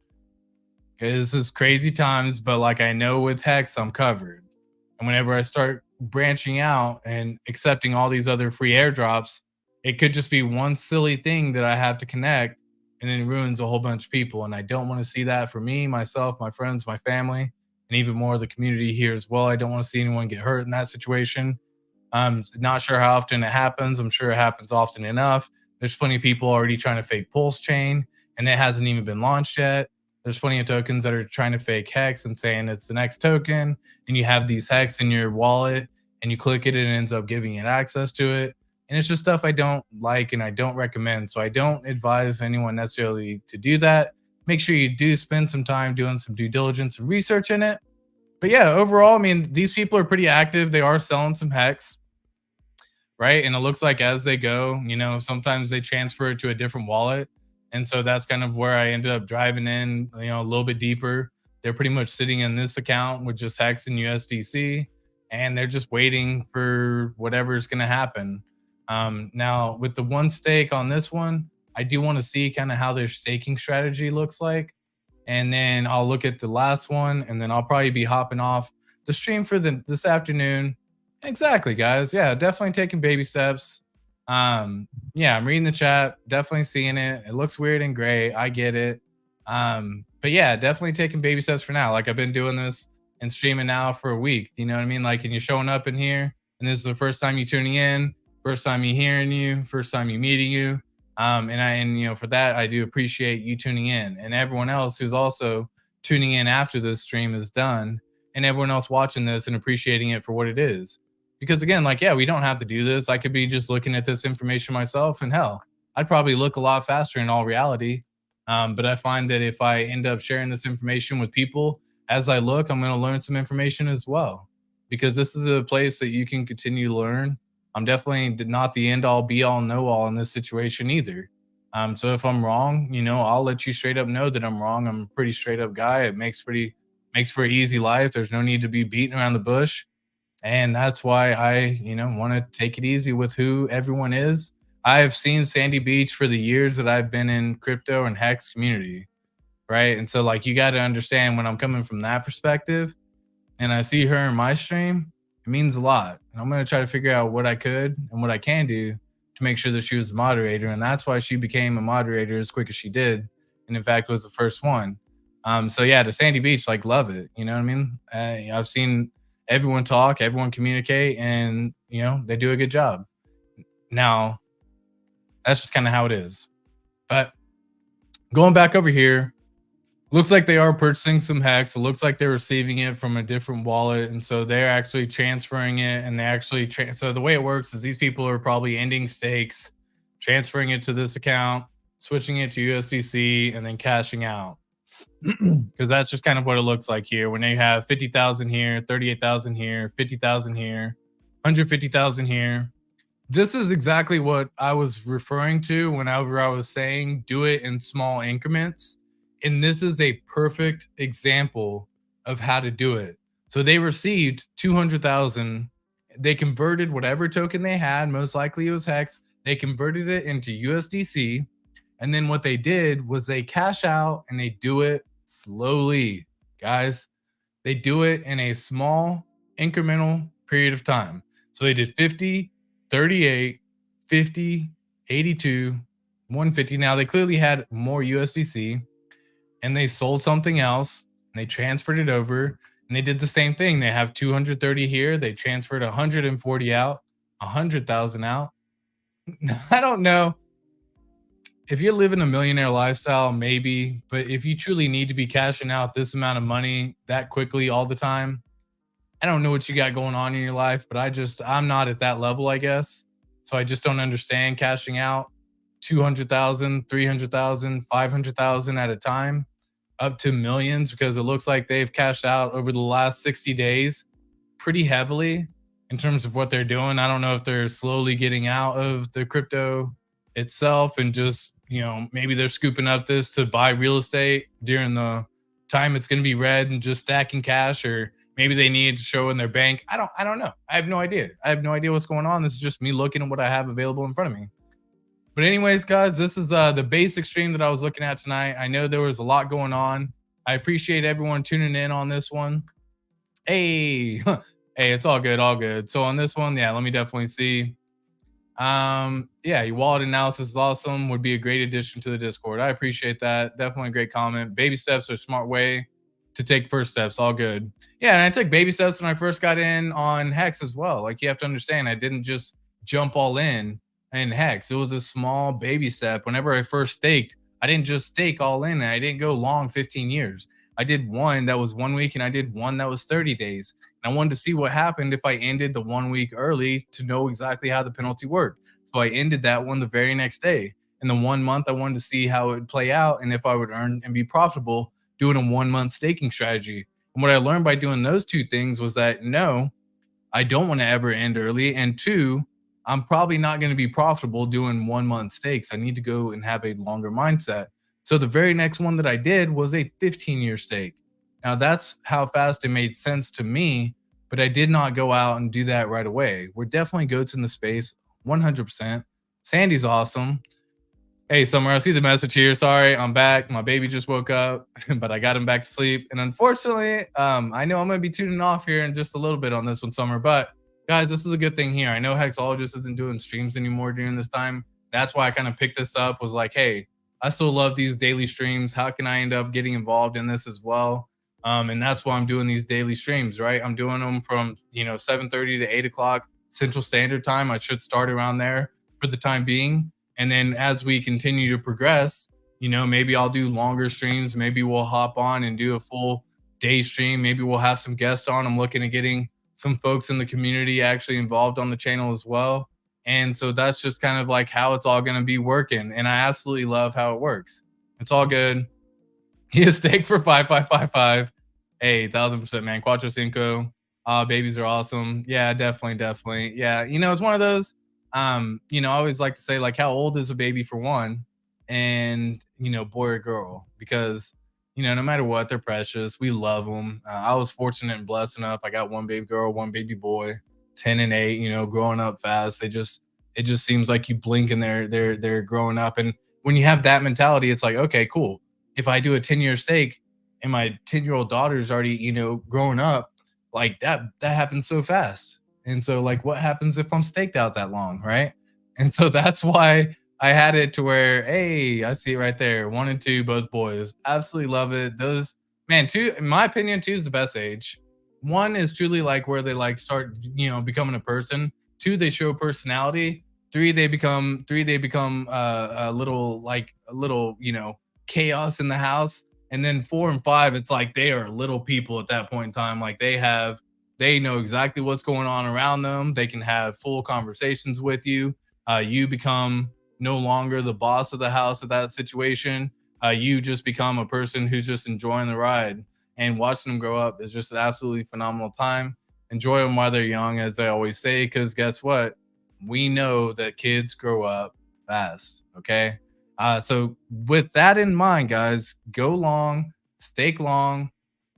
This is crazy times, but like I know with Hex, I'm covered. And whenever I start branching out and accepting all these other free airdrops, it could just be one silly thing that I have to connect, and then ruins a whole bunch of people. And I don't want to see that for me, myself, my friends, my family, and even more the community here as well. I don't want to see anyone get hurt in that situation. I'm not sure how often it happens. I'm sure it happens often enough. There's plenty of people already trying to fake Pulse Chain, and it hasn't even been launched yet. There's plenty of tokens that are trying to fake Hex and saying it's the next token, and you have these Hex in your wallet, and you click it, and it ends up giving it access to it. And it's just stuff I don't like and I don't recommend. So I don't advise anyone necessarily to do that. Make sure you do spend some time doing some due diligence and research in it. But yeah, overall, I mean, these people are pretty active. They are selling some Hex, right? And it looks like as they go, sometimes they transfer it to a different wallet. And so that's kind of where I ended up driving in, a little bit deeper. They're pretty much sitting in this account with just Hex and USDC, and they're just waiting for whatever's going to happen. Now, with the one stake on this one, I do want to see kind of how their staking strategy looks like. And then I'll look at the last one, and then I'll probably be hopping off the stream for this afternoon. Exactly, guys. Yeah, definitely taking baby steps. Yeah, I'm reading the chat, definitely seeing it. It looks weird and gray. I get it. But yeah, definitely taking baby steps for now. Like I've been doing this and streaming now for a week. You know what I mean? Like, and you're showing up in here, and this is the first time you tuning in, first time you hearing you, first time you meeting you. And for that, I do appreciate you tuning in, and everyone else who's also tuning in after this stream is done, and everyone else watching this and appreciating it for what it is. Because again, like, yeah, we don't have to do this. I could be just looking at this information myself, and hell, I'd probably look a lot faster in all reality. But I find that if I end up sharing this information with people as I look, I'm going to learn some information as well, because this is a place that you can continue to learn. I'm definitely not the end all be all know all in this situation either. So if I'm wrong, I'll let you straight up know that I'm wrong. I'm a pretty straight up guy. It makes for an easy life. There's no need to be beating around the bush. And that's why I, want to take it easy with who everyone is. I've seen Sandy Beach for the years that I've been in crypto and Hex community, right? And so, like, you got to understand, when I'm coming from that perspective and I see her in my stream, it means a lot. And I'm going to try to figure out what I could and what I can do to make sure that she was a moderator. And that's why she became a moderator as quick as she did. And in fact, was the first one. So yeah, to Sandy Beach, like, love it. You know what I mean? I've seen everyone talk, everyone communicate, and they do a good job. Now, that's just kind of how it is. But going back over here, looks like they are purchasing some Hex. It looks like they're receiving it from a different wallet, and so they're actually transferring it. And they actually so the way it works is these people are probably ending stakes, transferring it to this account, switching it to USDC, and then cashing out. Because that's just kind of what it looks like here. When they have 50,000 here, 38,000 here, 50,000 here, 150,000 here. This is exactly what I was referring to whenever I was saying do it in small increments. And this is a perfect example of how to do it. So they received 200,000. They converted whatever token they had, most likely it was Hex. They converted it into USDC. And then what they did was they cash out, and they do it slowly, guys. They do it in a small incremental period of time. So they did 50, 38, 50, 82, 150. Now they clearly had more USDC, and they sold something else, and they transferred it over, and they did the same thing. They have 230 here. They transferred 140 out. 100,000 out. I don't know. If you're living a millionaire lifestyle, maybe, but if you truly need to be cashing out this amount of money that quickly all the time, I don't know what you got going on in your life, but I'm not at that level, I guess. So I just don't understand cashing out 200,000, 300,000, 500,000 at a time up to millions, because it looks like they've cashed out over the last 60 days pretty heavily in terms of what they're doing. I don't know if they're slowly getting out of the crypto itself and just, maybe they're scooping up this to buy real estate during the time it's going to be red and just stacking cash, or maybe they need to show in their bank. I don't know. I have no idea. I have no idea what's going on. This is just me looking at what I have available in front of me. But anyways, guys, this is the basic stream that I was looking at tonight. I know there was a lot going on. I appreciate everyone tuning in on this one. Hey, hey, it's all good, all good. So on this one, yeah, let me definitely see. Yeah, your wallet analysis is awesome. Would be a great addition to the Discord. I appreciate that. Definitely a great comment. Baby steps are a smart way to take first steps. All good. Yeah, and I took baby steps when I first got in on Hex as well. Like, you have to understand, I didn't just jump all in Hex. It was a small baby step. Whenever I first staked, I didn't just stake all in, and I didn't go long 15 years. I did one that was 1 week, and I did one that was 30 days. And I wanted to see what happened if I ended the 1 week early to know exactly how the penalty worked. So I ended that one the very next day. In the 1 month, I wanted to see how it would play out and if I would earn and be profitable doing a 1 month staking strategy. And what I learned by doing those two things was that no, I don't want to ever end early. And two, I'm probably not going to be profitable doing 1 month stakes. I need to go and have a longer mindset. So the very next one that I did was a 15-year stake. Now that's how fast it made sense to me, but I did not go out and do that right away. We're definitely goats in the space, 100%. Sandy's awesome. Hey, Summer, I see the message here. Sorry, I'm back. My baby just woke up, but I got him back to sleep. And unfortunately, I know I'm going to be tuning off here in just a little bit on this one, Summer. But guys, this is a good thing here. I know Hexologist isn't doing streams anymore during this time. That's why I kind of picked this up, was like, hey, I still love these daily streams. How can I end up getting involved in this as well? And that's why I'm doing these daily streams, right? I'm doing them from, 7:30 to 8 o'clock Central Standard Time. I should start around there for the time being. And then as we continue to progress, maybe I'll do longer streams. Maybe we'll hop on and do a full day stream. Maybe we'll have some guests on. I'm looking at getting some folks in the community actually involved on the channel as well. And so that's just kind of like how it's all going to be working. And I absolutely love how it works. It's all good. He is steak for 5555. Hey, 1000%, man. Cuatro Cinco. Babies are awesome. Yeah, definitely. Yeah, it's one of those. I always like to say, like, how old is a baby for one, and boy or girl, because no matter what, they're precious. We love them. I was fortunate and blessed enough. I got one baby girl, one baby boy, 10 and 8. Growing up fast. It just seems like you blink and they're growing up. And when you have that mentality, it's like, okay, cool. If I do a 10-year stake and my 10-year-old daughter's already growing up, like that happens so fast. And so, like, what happens if I'm staked out that long, right? And so that's why I had it to where, hey, I see it right there. 1 and 2, both boys. Absolutely love it. Those, man, 2, in my opinion, 2 is the best age. 1 is truly like where they like start, becoming a person. 2, they show personality. 3, they become a little, chaos in the house. And then 4 and 5, it's like they are little people at that point in time. Like they know exactly what's going on around them. They can have full conversations with you. You become no longer the boss of the house of that situation. You just become a person who's just enjoying the ride. And watching them grow up is just an absolutely phenomenal time. Enjoy them while they're young, as I always say, because guess what? We know that kids grow up fast. Okay. So with that in mind, guys, go long, stake long,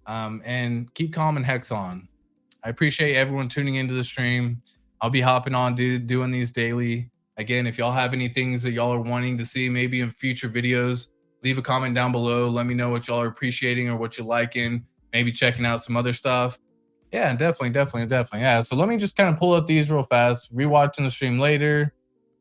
and keep calm and Hex on. I appreciate everyone tuning into the stream. I'll be hopping on doing these daily. Again, if y'all have any things that y'all are wanting to see maybe in future videos, leave a comment down below. Let me know what y'all are appreciating or what you're liking, maybe checking out some other stuff. Yeah, definitely. Yeah, so let me just kind of pull up these real fast. Rewatching the stream later.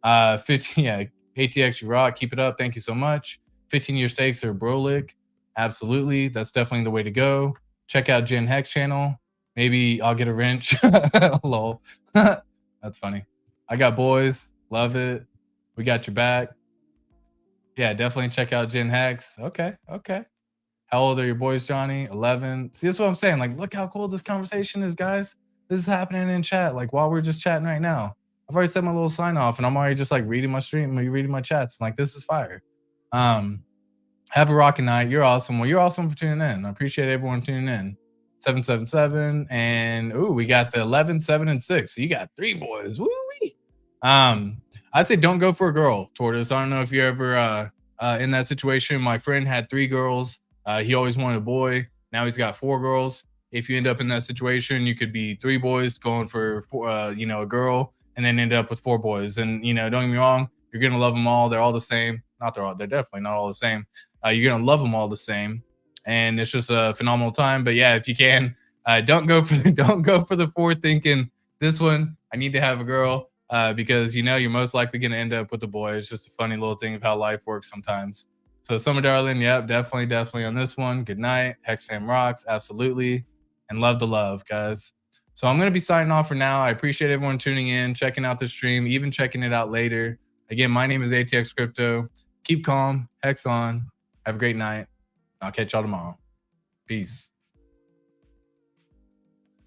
15, yeah, ATX, you rock. Keep it up. Thank you so much. 15-year stakes are brolic. Absolutely. That's definitely the way to go. Check out Gen Hex channel. Maybe I'll get a wrench. Lol. That's funny. I got boys. Love it. We got your back. Yeah, definitely check out Gen Hex. Okay. How old are your boys, Johnny? 11. See, that's what I'm saying. Like, look how cool this conversation is, guys. This is happening in chat. Like, while we're just chatting right now. I've already said my little sign off and I'm already just like reading my stream, reading my chats. Like, this is fire. Have a rocking night. You're awesome. Well, you're awesome for tuning in. I appreciate everyone tuning in. 777 and we got the 11, 7, and 6. So you got 3 boys. Woo-wee. I'd say don't go for a girl, Tortoise. I don't know if you're ever in that situation. My friend had 3 girls. He always wanted a boy. Now he's got 4 girls. If you end up in that situation, you could be 3 boys going for a girl, and then end up with 4 boys. And don't get me wrong, you're gonna love them all. They're all the same. They're definitely not all the same. You're gonna love them all the same, and it's just a phenomenal time. But yeah, if you can, don't go for the 4 thinking this one I need to have a girl, because you're most likely gonna end up with a boy. It's just a funny little thing of how life works sometimes. So Summer Darling, yep, definitely on this one. Good night. Hex Fam rocks, absolutely. And love the love, guys. So I'm going to be signing off for now. I appreciate everyone tuning in, checking out the stream, even checking it out later. Again, my name is ATX Crypto. Keep calm, Hex on. Have a great night. I'll catch y'all tomorrow. Peace.